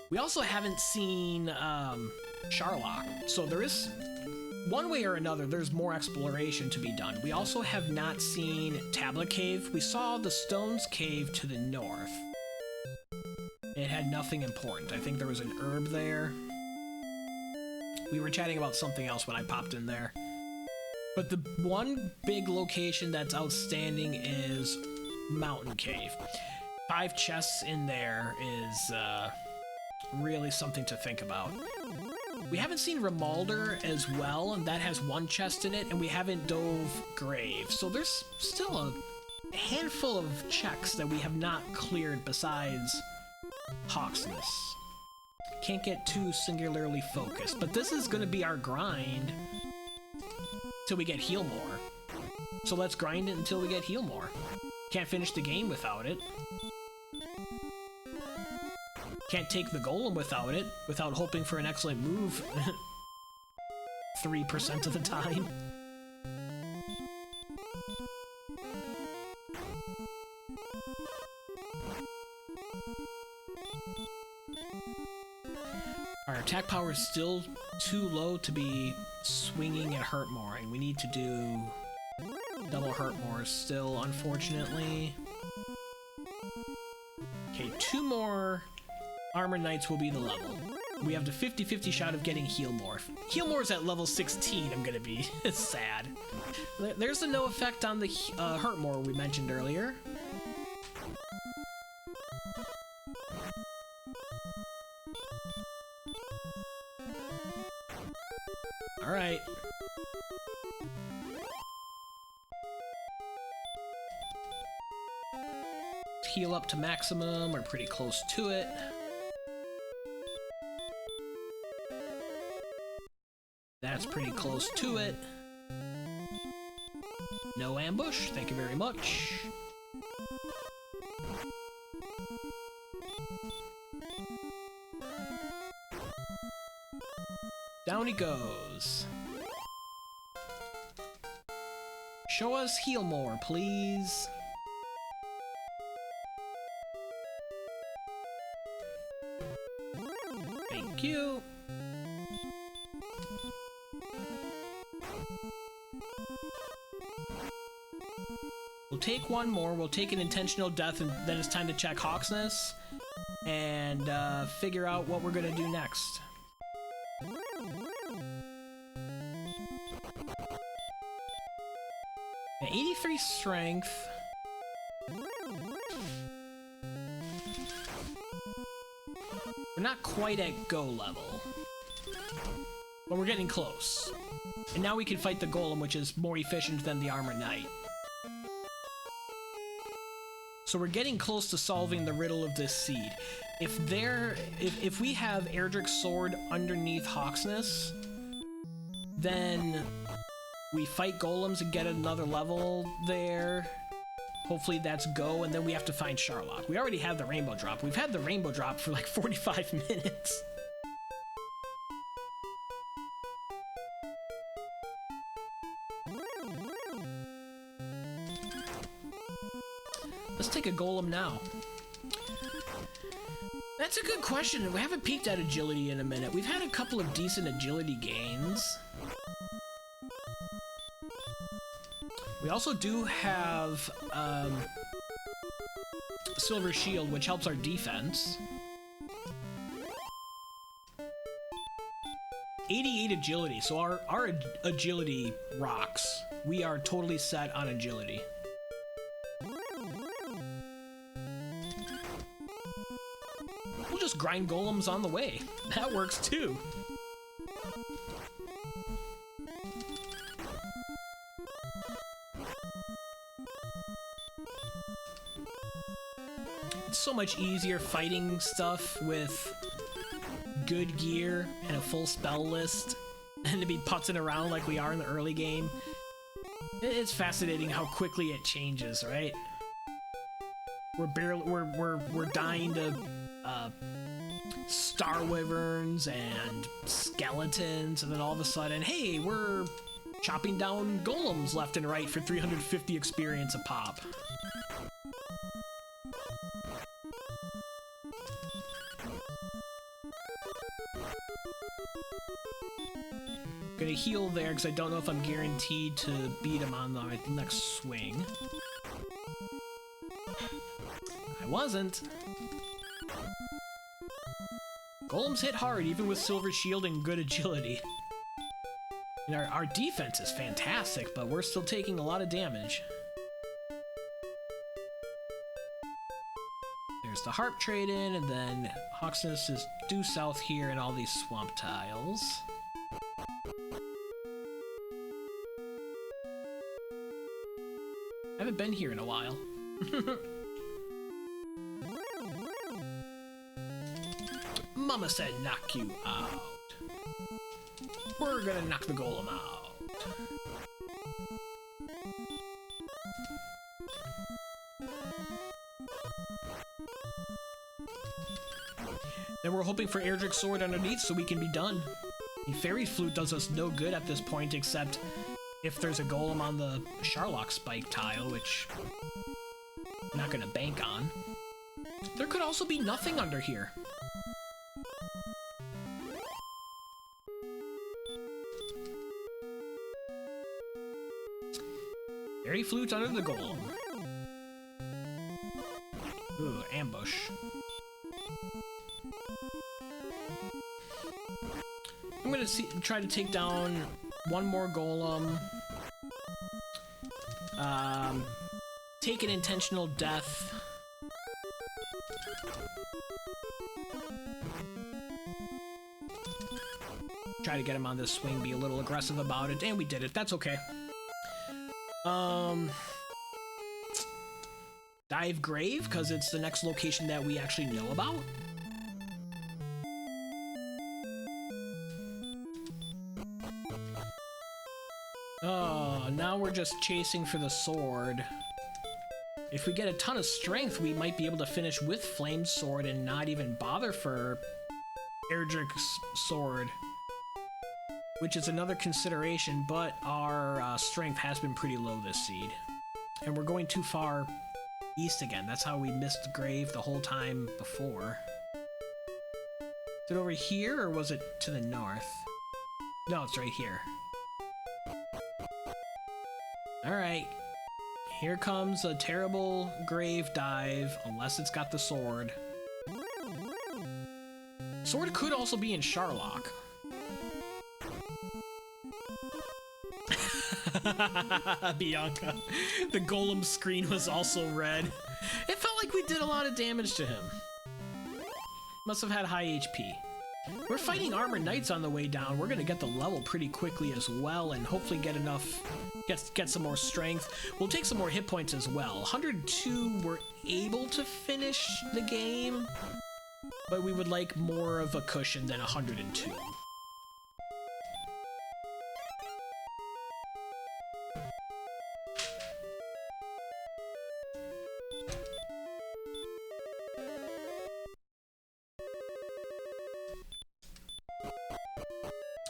We also haven't seen Charlock, so there is, one way or another, there's more exploration to be done. We also have not seen Tablet Cave. We saw the Stones Cave to the north. It had nothing important. I think there was an herb there. We were chatting about something else when I popped in there. But the one big location that's outstanding is Mountain Cave. 5 chests in there is really something to think about. We haven't seen Rimalder as well, and that has 1 chest in it, and we haven't dove Grave. So there's still a handful of checks that we have not cleared besides Hawksness. Can't get too singularly focused, but this is going to be our grind till we get Heal More. So let's grind it until we get Heal More. Can't finish the game without it. Can't take the Golem without it, without hoping for an excellent move 3% of the time. Our attack power is still too low to be swinging at Hurt More, and we need to do double Hurt More still, unfortunately. Okay, 2 more Armor Knights will be the level. We have the 50-50 shot of getting Heal More. Heal More is at level 16, I'm gonna be sad. There's the no effect on the Hurt More we mentioned earlier. Alright. Heal up to maximum, we're pretty close to it. that's pretty close to it. No ambush, thank you very much. Down he goes. Show us heal more, please. Thank you. We'll take one more. We'll take an intentional death, and then it's time to check Hawksness and figure out what we're gonna do next. 83 strength. We're not quite at go level, but we're getting close. And now we can fight the golem, which is more efficient than the armor knight. So we're getting close to solving the riddle of this seed. If we have Erdrick's sword underneath Hawksness, then we fight golems and get another level there. Hopefully that's go, and then we have to find Charlock. We already have the rainbow drop. We've had the rainbow drop for like 45 minutes. Let's take a golem now. That's a good question. We haven't peeked at agility in a minute. We've had a couple of decent agility gains. We also do have Silver Shield, which helps our defense. 88 agility, so our agility rocks. We are totally set on agility. We'll just grind golems on the way. That works too. It's so much easier fighting stuff with good gear and a full spell list and to be putzing around like we are in the early game. It's fascinating how quickly it changes, right? We're dying to star wyverns and skeletons, and then all of a sudden, hey, we're chopping down golems left and right for 350 experience a pop. Gonna heal there because I don't know if I'm guaranteed to beat him on the next swing. I wasn't. Golems hit hard even with Silver Shield and good agility. And our defense is fantastic, but we're still taking a lot of damage. There's the Harp trade-in, and then Hawksness is due south here and all these swamp tiles. I haven't been here in a while. Mama said knock you out. We're gonna knock the golem out. Then we're hoping for Erdrick's sword underneath so we can be done. The Fairy Flute does us no good at this point, except if there's a golem on the Charlock spike tile, which I'm not gonna bank on. There could also be nothing under here. Fairy Flute under the golem. Ooh, ambush. I'm gonna try to take down one more golem. Take an intentional death. Try to get him on this swing, be a little aggressive about it, and we did it. That's okay. Dive Grave, because it's the next location that we actually know about. Oh, now we're just chasing for the sword. If we get a ton of strength, we might be able to finish with Flame Sword and not even bother for Erdrick's sword, which is another consideration, but our strength has been pretty low this seed. And we're going too far east again. That's how we missed the grave the whole time before. Is it over here, or was it to the north? No, it's right here. Alright. Here comes a terrible grave dive, unless it's got the sword. Sword could also be in Charlock. Bianca. The golem screen was also red. It felt like we did a lot of damage to him. Must have had high HP. We're fighting armored knights on the way down. We're gonna get the level pretty quickly as well, and hopefully get enough, get some more strength. We'll take some more hit points as well. 102, we're able to finish the game, but we would like more of a cushion than 102.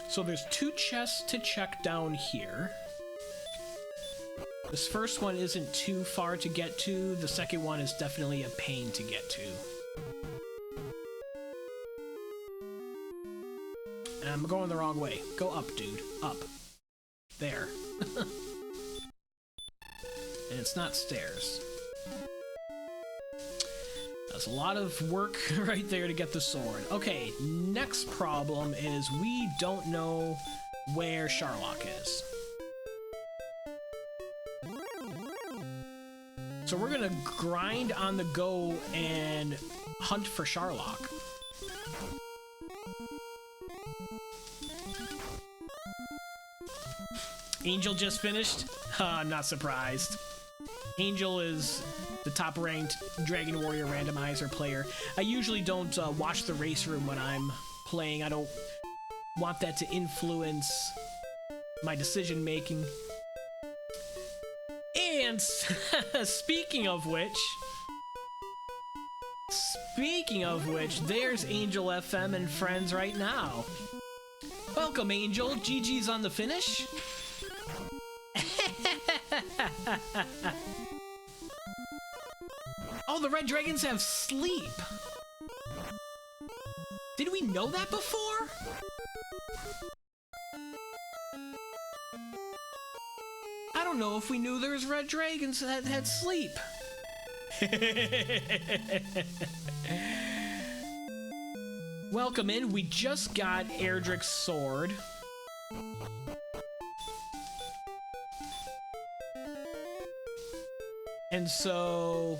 So there's 2 chests to check down here. This first one isn't too far to get to. The second one is definitely a pain to get to. And I'm going the wrong way. Go up, dude. Up. There. And it's not stairs. That's a lot of work right there to get the sword. Okay, next problem is we don't know where Charlock is. So we're gonna grind on the go and hunt for Charlock. Angel just finished? I'm not surprised. Angel is the top-ranked Dragon Warrior Randomizer player. I usually don't watch the race room when I'm playing. I don't want that to influence my decision-making. And speaking of which, there's Angel FM and friends right now. Welcome, Angel. GG's on the finish. Oh, the red dragons have sleep. Did we know that before? I don't know if we knew there was red dragons that had sleep. Welcome in. We just got Erdrick's sword. And so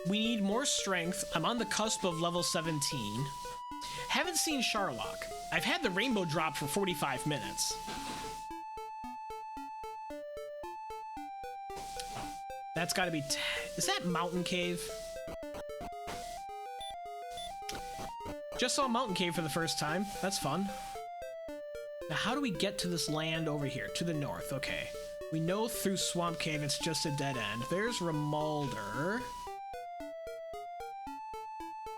we need more strength. I'm on the cusp of level 17. Haven't seen Charlock. I've had the rainbow drop for 45 minutes. That's gotta be... Is that Mountain Cave? Just saw Mountain Cave for the first time. That's fun. Now, how do we get to this land over here? To the north, okay. We know through Swamp Cave it's just a dead end. There's Rimuldar.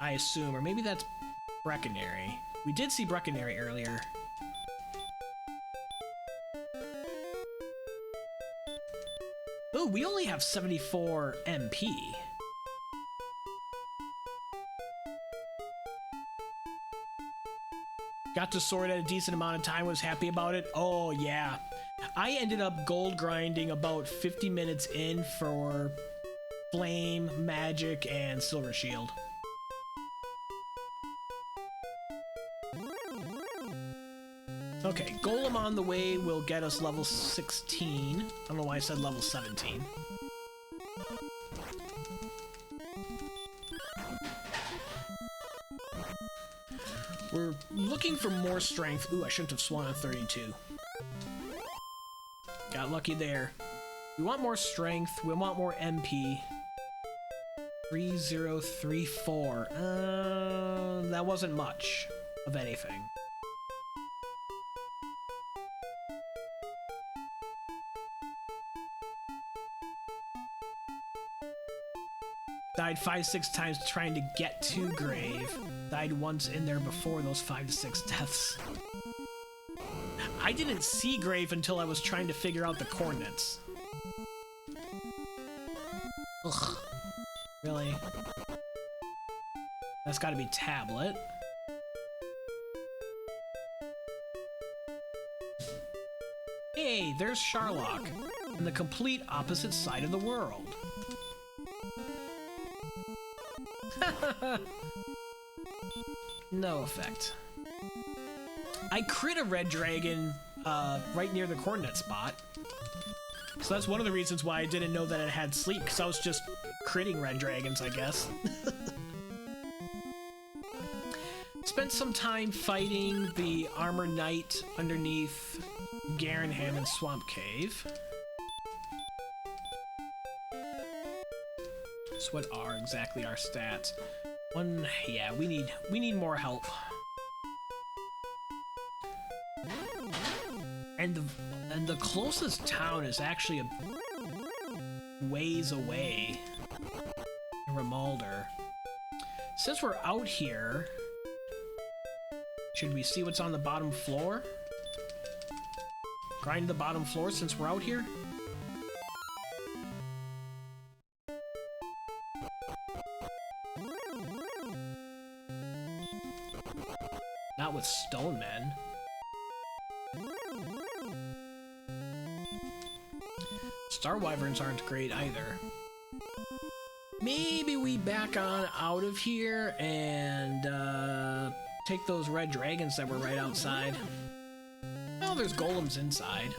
I assume, or maybe that's Breckenary. We did see Breckenary earlier. Oh, we only have 74 MP. Got the sword at a decent amount of time, was happy about it. Oh, yeah. I ended up gold grinding about 50 minutes in for Flame, Magic, and Silver Shield. Okay, Golem on the way will get us level 16. I don't know why I said level 17. We're looking for more strength. Ooh, I shouldn't have swung on 32. Got lucky there. We want more strength. We want more MP. 3034. That wasn't much of anything. died 5-6 times trying to get to Grave. Died once in there before those 5 to 6 deaths. I didn't see Grave until I was trying to figure out the coordinates. Ugh. Really? That's gotta be Tablet. Hey, there's Charlock, on the complete opposite side of the world. No effect. I crit a red dragon right near the coordinate spot. So that's one of the reasons why I didn't know that it had sleep, because I was just critting red dragons, I guess. Spent some time fighting the Armor Knight underneath Garenham and Swamp Cave. So what are exactly our stats? One, yeah, we need more help. And the closest town is actually a ways away in Remolder. Since we're out here, should we see what's on the bottom floor? Grind the bottom floor since we're out here? Not with stone men. Star Wyverns aren't great either. Maybe we back on out of here and take those red dragons that were right outside. Oh, there's golems inside.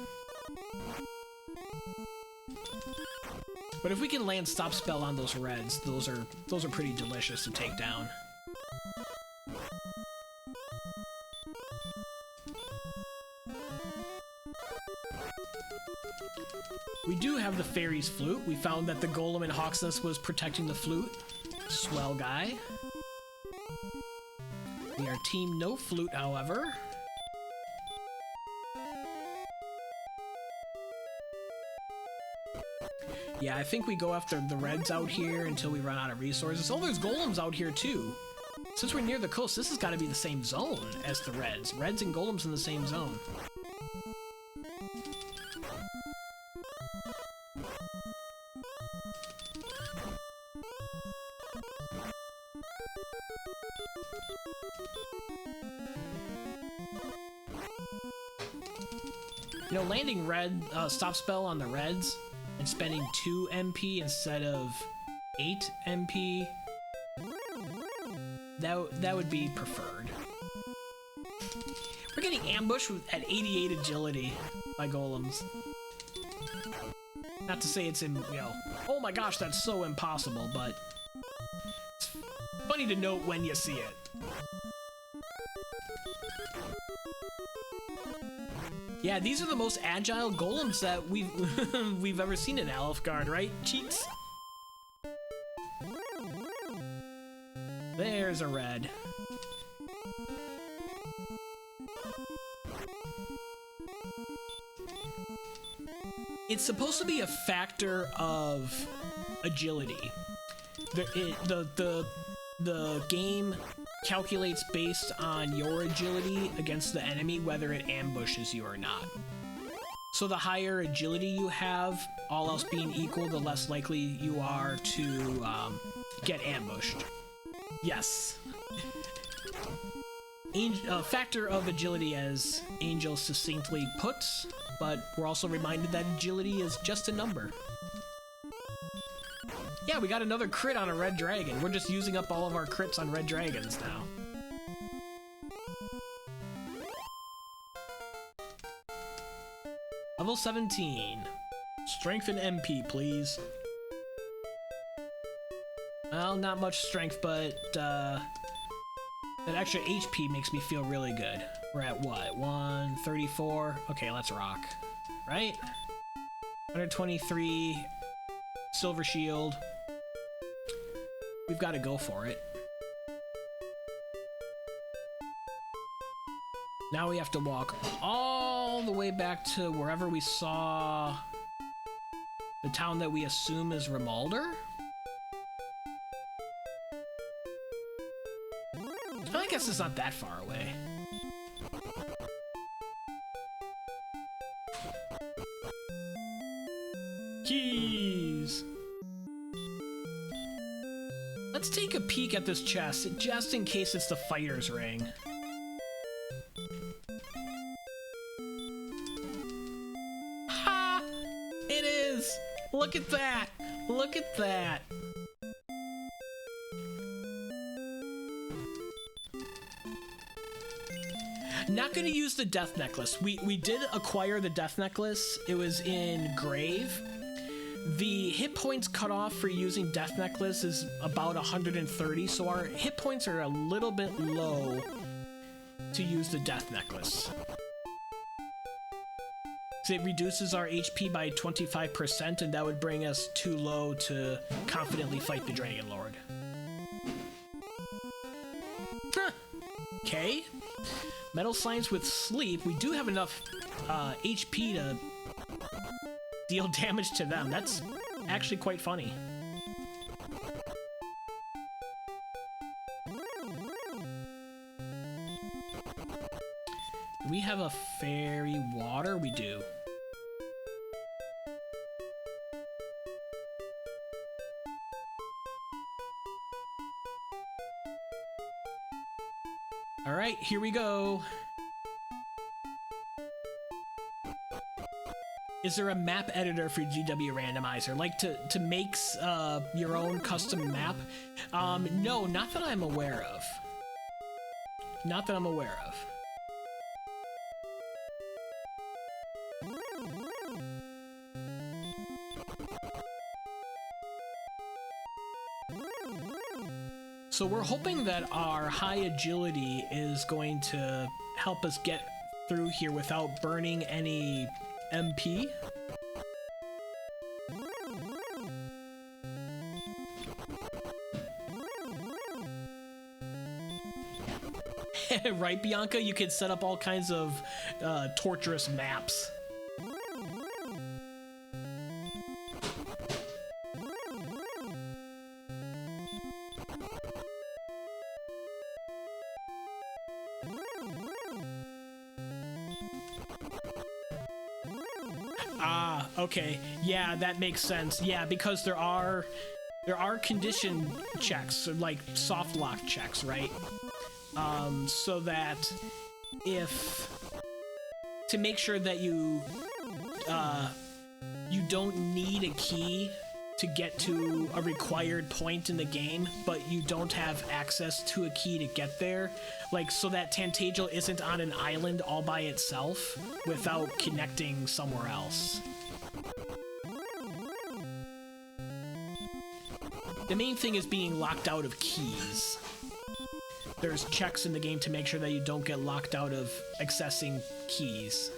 But if we can land stop spell on those reds, those are pretty delicious to take down. We do have the fairy's flute. We found that the golem in Hawksnest was protecting the flute. Swell guy. We are team no flute, however. Yeah, I think we go after the reds out here until we run out of resources. Oh, there's golems out here too. Since we're near the coast, this has got to be the same zone as the reds. Reds and golems in the same zone. You know, landing red stop spell on the reds and spending 2 MP instead of 8 MP, that would be preferred. We're getting ambushed at 88 agility by golems. Not to say it's oh my gosh, that's so impossible, but it's funny to note when you see it. Yeah, these are the most agile golems that we've ever seen in Alfgard, right, cheats? There's a red. It's supposed to be a factor of agility. The game calculates based on your agility against the enemy, whether it ambushes you or not. So the higher agility you have, all else being equal, the less likely you are to get ambushed. Yes. Factor of agility, as Angel succinctly puts, but we're also reminded that agility is just a number. Yeah, we got another crit on a red dragon. We're just using up all of our crits on red dragons now. Level 17. Strength and MP, please. Well, not much strength, but that extra HP makes me feel really good. We're at what? 134? Okay, let's rock. Right? 123. Silver shield. We've got to go for it. Now we have to walk all the way back to wherever we saw the town that we assume is Remolder. guess it's not that far away. Keys! Let's take a peek at this chest, just in case it's the fighter's ring. Ha! It is! Look at that! Look at that! Not gonna use the death necklace. We did acquire the death necklace. It was in Grave. The hit points cut off for using death necklace is about 130, so our hit points are a little bit low to use the death necklace. So it reduces our HP by 25%, and that would bring us too low to confidently fight the Dragonlord. Huh. Okay. Metal Slimes with Sleep. We do have enough HP to deal damage to them. That's actually quite funny. Do we have a fairy water? We do. All right, here we go. Is there a map editor for GW Randomizer? Like to make your own custom map? No, not that I'm aware of. Not that I'm aware of. So we're hoping that our high agility is going to help us get through here without burning any MP. Right, Bianca? You could set up all kinds of torturous maps. Ah, okay. Yeah, that makes sense. Yeah, because there are condition checks, like soft lock checks, right? So that to make sure that you don't need a key to get to a required point in the game, but you don't have access to a key to get there, like so that Tantagel isn't on an island all by itself without connecting somewhere else. The main thing is being locked out of keys. There's checks in the game to make sure that you don't get locked out of accessing keys.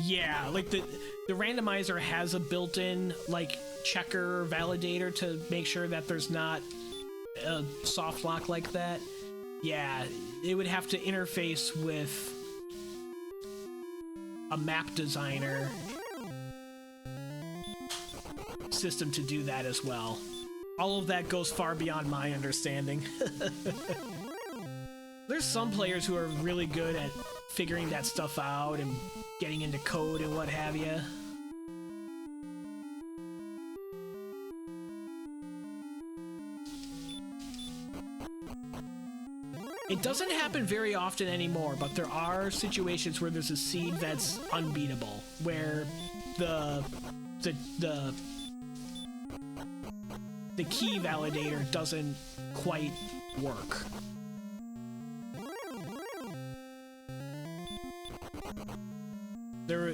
Yeah, like the randomizer has a built-in like checker validator to make sure that there's not a soft lock like that. Yeah, it would have to interface with a map designer system to do that as well. All of that goes far beyond my understanding. There's some players who are really good at figuring that stuff out and getting into code and what have you. It doesn't happen very often anymore, but there are situations where there's a seed that's unbeatable, where the key validator doesn't quite work.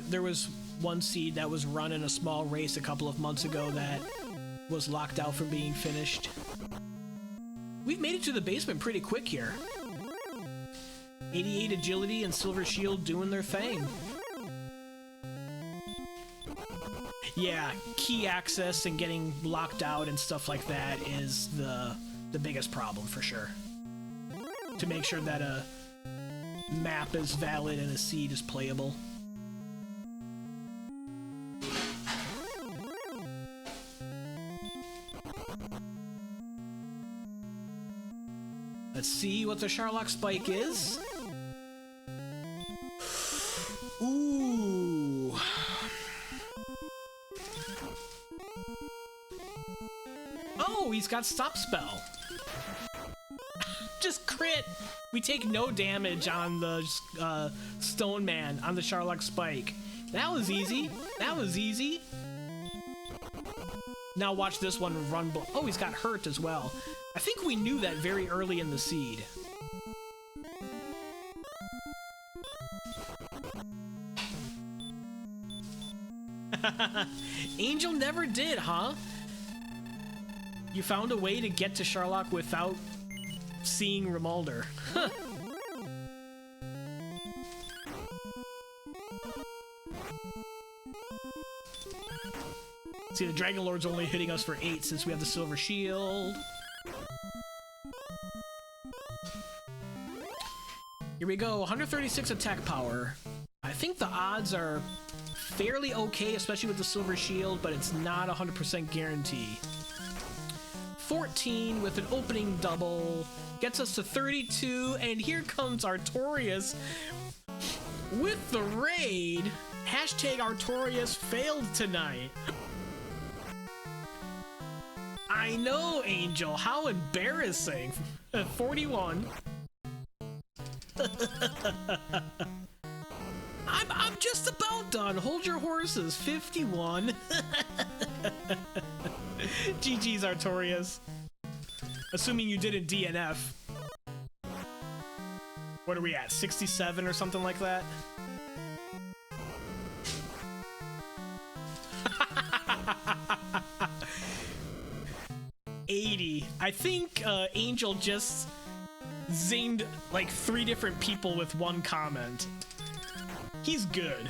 There was one seed that was run in a small race a couple of months ago that was locked out from being finished. We've made it to the basement pretty quick here. 88 agility and Silver Shield doing their thing. Yeah, key access and getting locked out and stuff like that is the biggest problem for sure. To make sure that a map is valid and a seed is playable. Let's see what the Charlock Spike is. Ooh. Oh, he's got stopspell. Just crit. We take no damage on the Stone Man on the Charlock Spike. That was easy. That was easy. Now watch this one run. Oh, he's got hurt as well. I think we knew that very early in the seed. Angel never did, huh? You found a way to get to Charlock without seeing Rimuldar. Huh. See, the Dragonlord's only hitting us for 8 since we have the Silver Shield. Here we go, 136 attack power. I think the odds are fairly okay, especially with the Silver Shield, but it's not 100% guarantee. 14 with an opening double gets us to 32, and here comes Artorias with the raid. Hashtag Artorias failed tonight. I know, Angel, how embarrassing. 41. I'm just about done. Hold your horses. 51. GG's, Artorias. Assuming you didn't DNF. What are we at? 67 or something like that? I think Angel just zinged like 3 different people with one comment. He's good.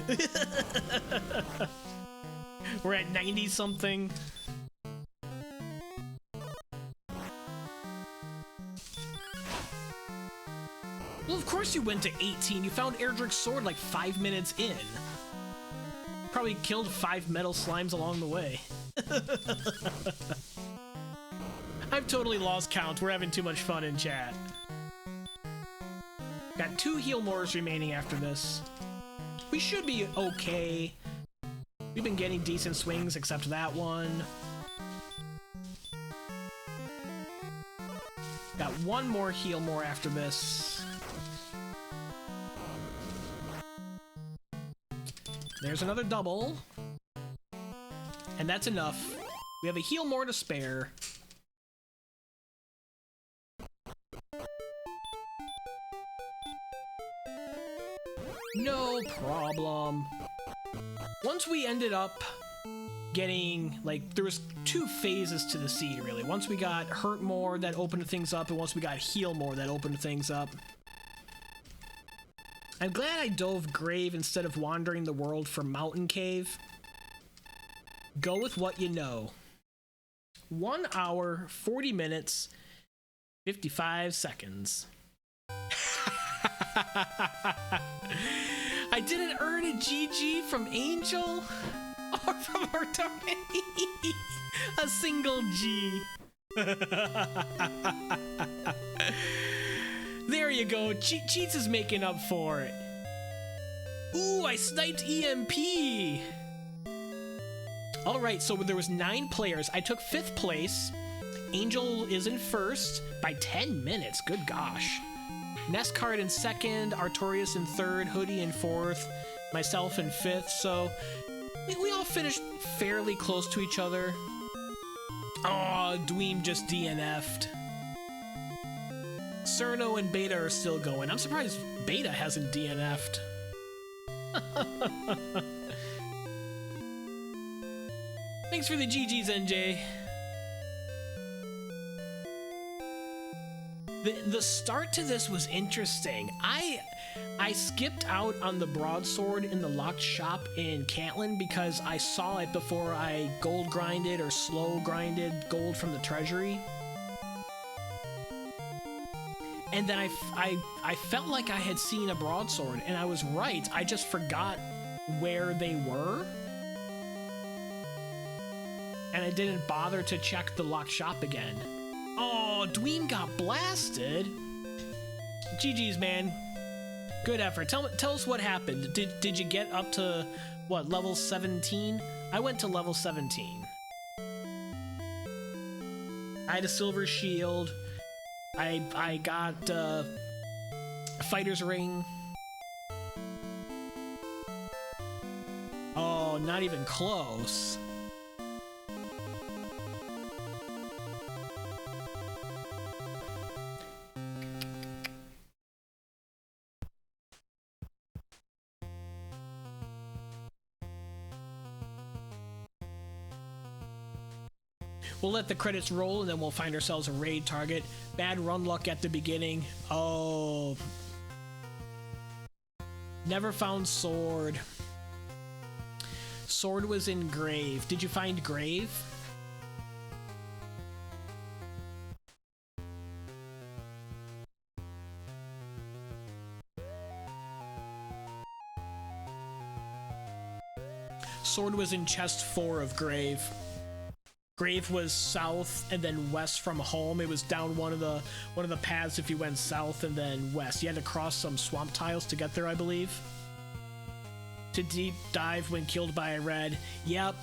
We're at 90 something. Well, of course you went to 18. You found Erdrick's sword like 5 minutes in. Probably killed 5 metal slimes along the way. I've totally lost count. We're having too much fun in chat. Got 2 heal mores remaining after this. We should be okay. We've been getting decent swings except that one. Got 1 more heal more after this. There's another double. And that's enough. We have a heal more to spare. No problem. Once we ended up getting, like, there was 2 phases to the seed, really. Once we got hurt more, that opened things up, and once we got heal more, that opened things up. I'm glad I dove grave instead of wandering the world for mountain cave. Go with what you know. 1 hour, 40 minutes, 55 seconds. I didn't earn a GG from Angel or from Artorias. A single G. There you go. Cheats is making up for it. Ooh, I sniped EMP. All right, so there was 9 players. I took 5th place. Angel is in 1st by 10 minutes. Good gosh. Nestcard in 2nd, Artorias in 3rd, Hoodie in 4th, myself in 5th, so we all finished fairly close to each other. Aw, Dweem just DNF'd. Cerno and Beta are still going. I'm surprised Beta hasn't DNF'd. Thanks for the GGs, NJ. The start to this was interesting. I skipped out on the broadsword in the locked shop in Cantlin because I saw it before I gold grinded or slow grinded gold from the treasury. And then I felt like I had seen a broadsword, and I was right. I just forgot where they were. And I didn't bother to check the locked shop again. Oh, Dweem got blasted. GG's, man. Good effort. Tell us what happened. Did you get up to, what, level 17? I went to level 17. I had a silver shield. I got fighter's ring. Oh, not even close. We'll let the credits roll, and then we'll find ourselves a raid target. Bad run luck at the beginning. Oh. Never found sword. Sword was in grave. Did you find grave? Sword was in chest 4 of grave. Grave was south and then west from home. It was down one of the paths if you went south and then west. You had to cross some swamp tiles to get there, I believe. To deep dive when killed by a red. Yep.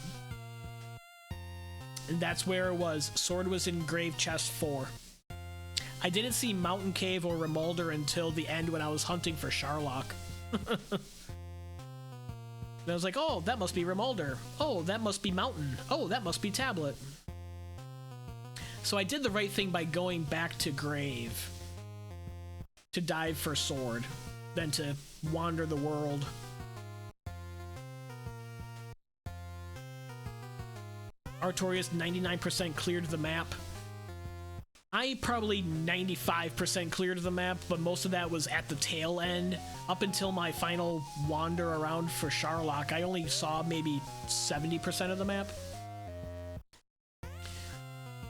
And that's where it was. Sword was in grave chest 4. I didn't see Mountain Cave or Remolder until the end when I was hunting for Charlock. And I was like, oh, that must be Remolder. Oh, that must be Mountain. Oh, that must be Tablet. So I did the right thing by going back to Grave to dive for Sword, then to wander the world. Artorias 99% cleared the map. I probably 95% cleared the map, but most of that was at the tail end. Up until my final wander around for Charlock, I only saw maybe 70% of the map.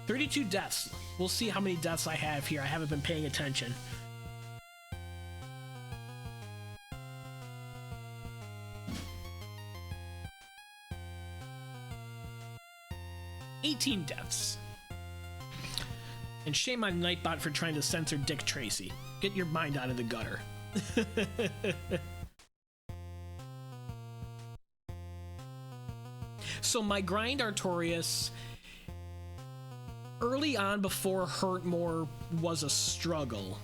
32 deaths. We'll see how many deaths I have here. I haven't been paying attention. $18 deaths. And shame on Nightbot for trying to censor Dick Tracy. Get your mind out of the gutter. So my grind Artorias, early on before Hurtmore was a struggle,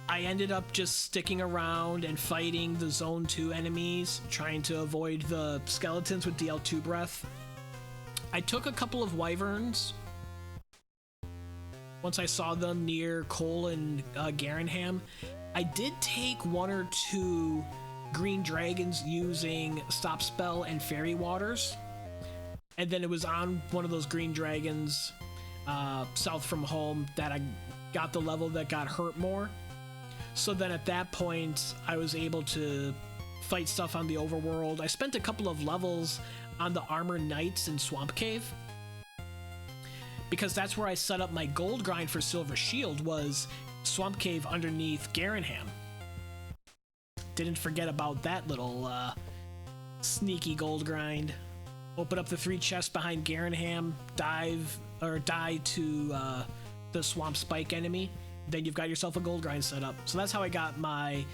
I ended up just sticking around and fighting the Zone 2 enemies, trying to avoid the skeletons with DL2 breath. I took a couple of wyverns once I saw them near Cole and Garenham. I did take 1 or 2 green dragons using stopspell and fairy waters, and then it was on one of those green dragons south from home that I got the level that got hurt more. So then at that point I was able to fight stuff on the overworld. I spent a couple of levels on the Armor Knights in Swamp Cave, because that's where I set up my gold grind for Silver Shield, was Swamp Cave underneath Garenham. Didn't forget about that little sneaky gold grind. Open up the 3 chests behind Garenham, die to the Swamp Spike enemy. Then you've got yourself a gold grind set up. So that's how I got my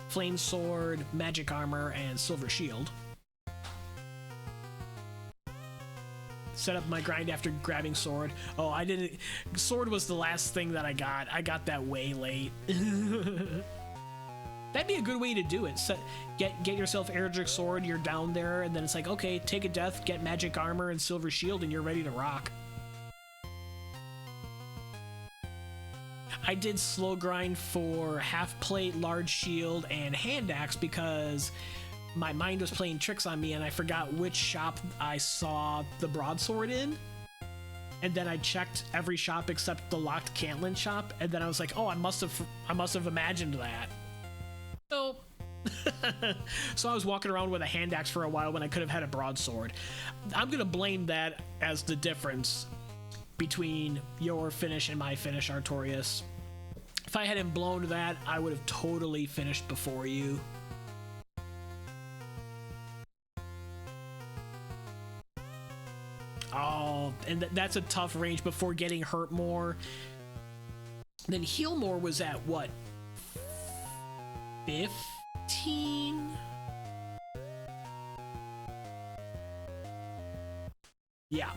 Flame Sword, Magic Armor, and Silver Shield. Set up my grind after grabbing Sword. Oh, I didn't... Sword was the last thing that I got. I got that way late. That'd be a good way to do it. Get yourself Erdrick Sword, you're down there, and then it's like, okay, take a death, get Magic Armor and Silver Shield, and you're ready to rock. I did slow grind for Half Plate, Large Shield, and Hand Axe because my mind was playing tricks on me and I forgot which shop I saw the broadsword in. And then I checked every shop except the locked Cantlin shop, and then I was like, oh, I must have imagined that. Nope. So I was walking around with a hand axe for a while when I could have had a broadsword. I'm gonna blame that as the difference between your finish and my finish, Artorias. If I hadn't blown that, I would have totally finished before you. Oh, and that's a tough range before getting hurt more. Then heal more was at what? 15? Yeah.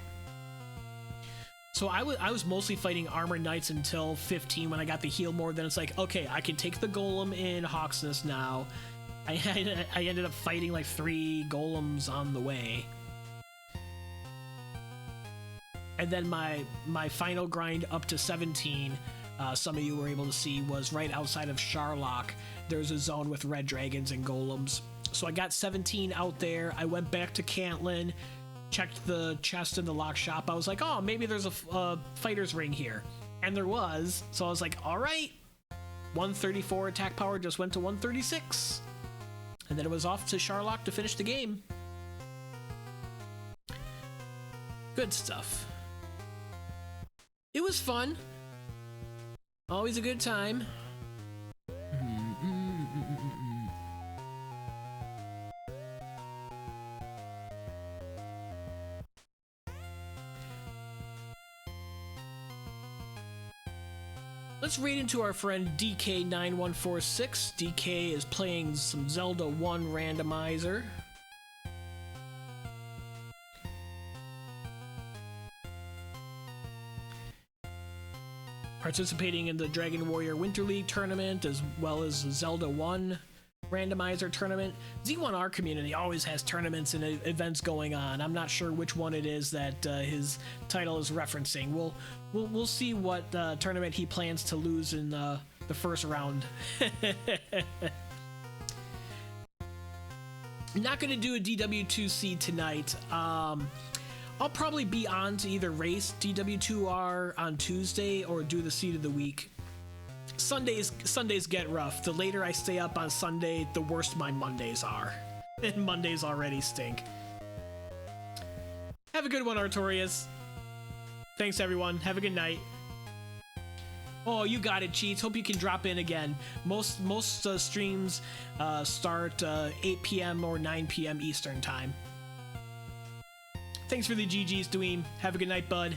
So I was mostly fighting armor knights until 15 when I got the heal more. Then it's like, okay, I can take the golem in Hawksness now. I ended up fighting like 3 golems on the way. And then my final grind up to 17, some of you were able to see, was right outside of Charlock. There's a zone with red dragons and golems. So I got 17 out there. I went back to Cantlin, checked the chest in the lock shop. I was like, oh, maybe there's a fighter's ring here. And there was. So I was like, all right. 134 attack power just went to 136. And then it was off to Charlock to finish the game. Good stuff. It was fun. Always a good time. Let's raid into our friend DK9146. DK is playing some Zelda 1 randomizer. Participating in the Dragon Warrior Winter League tournament, as well as the Zelda 1 randomizer tournament. Z1R community always has tournaments and events going on. I'm not sure which one it is that his title is referencing. We'll see what tournament he plans to lose in the first round. Not going to do a DW2C tonight. I'll probably be on to either race DW2R on Tuesday or do the Seed of the Week. Sundays get rough. The later I stay up on Sunday, the worse my Mondays are. And Mondays already stink. Have a good one, Artorias. Thanks, everyone. Have a good night. Oh, you got it, Cheats. Hope you can drop in again. Most streams start 8 p.m. or 9 p.m. Eastern time. Thanks for the GGs, Dweem. Have a good night, bud.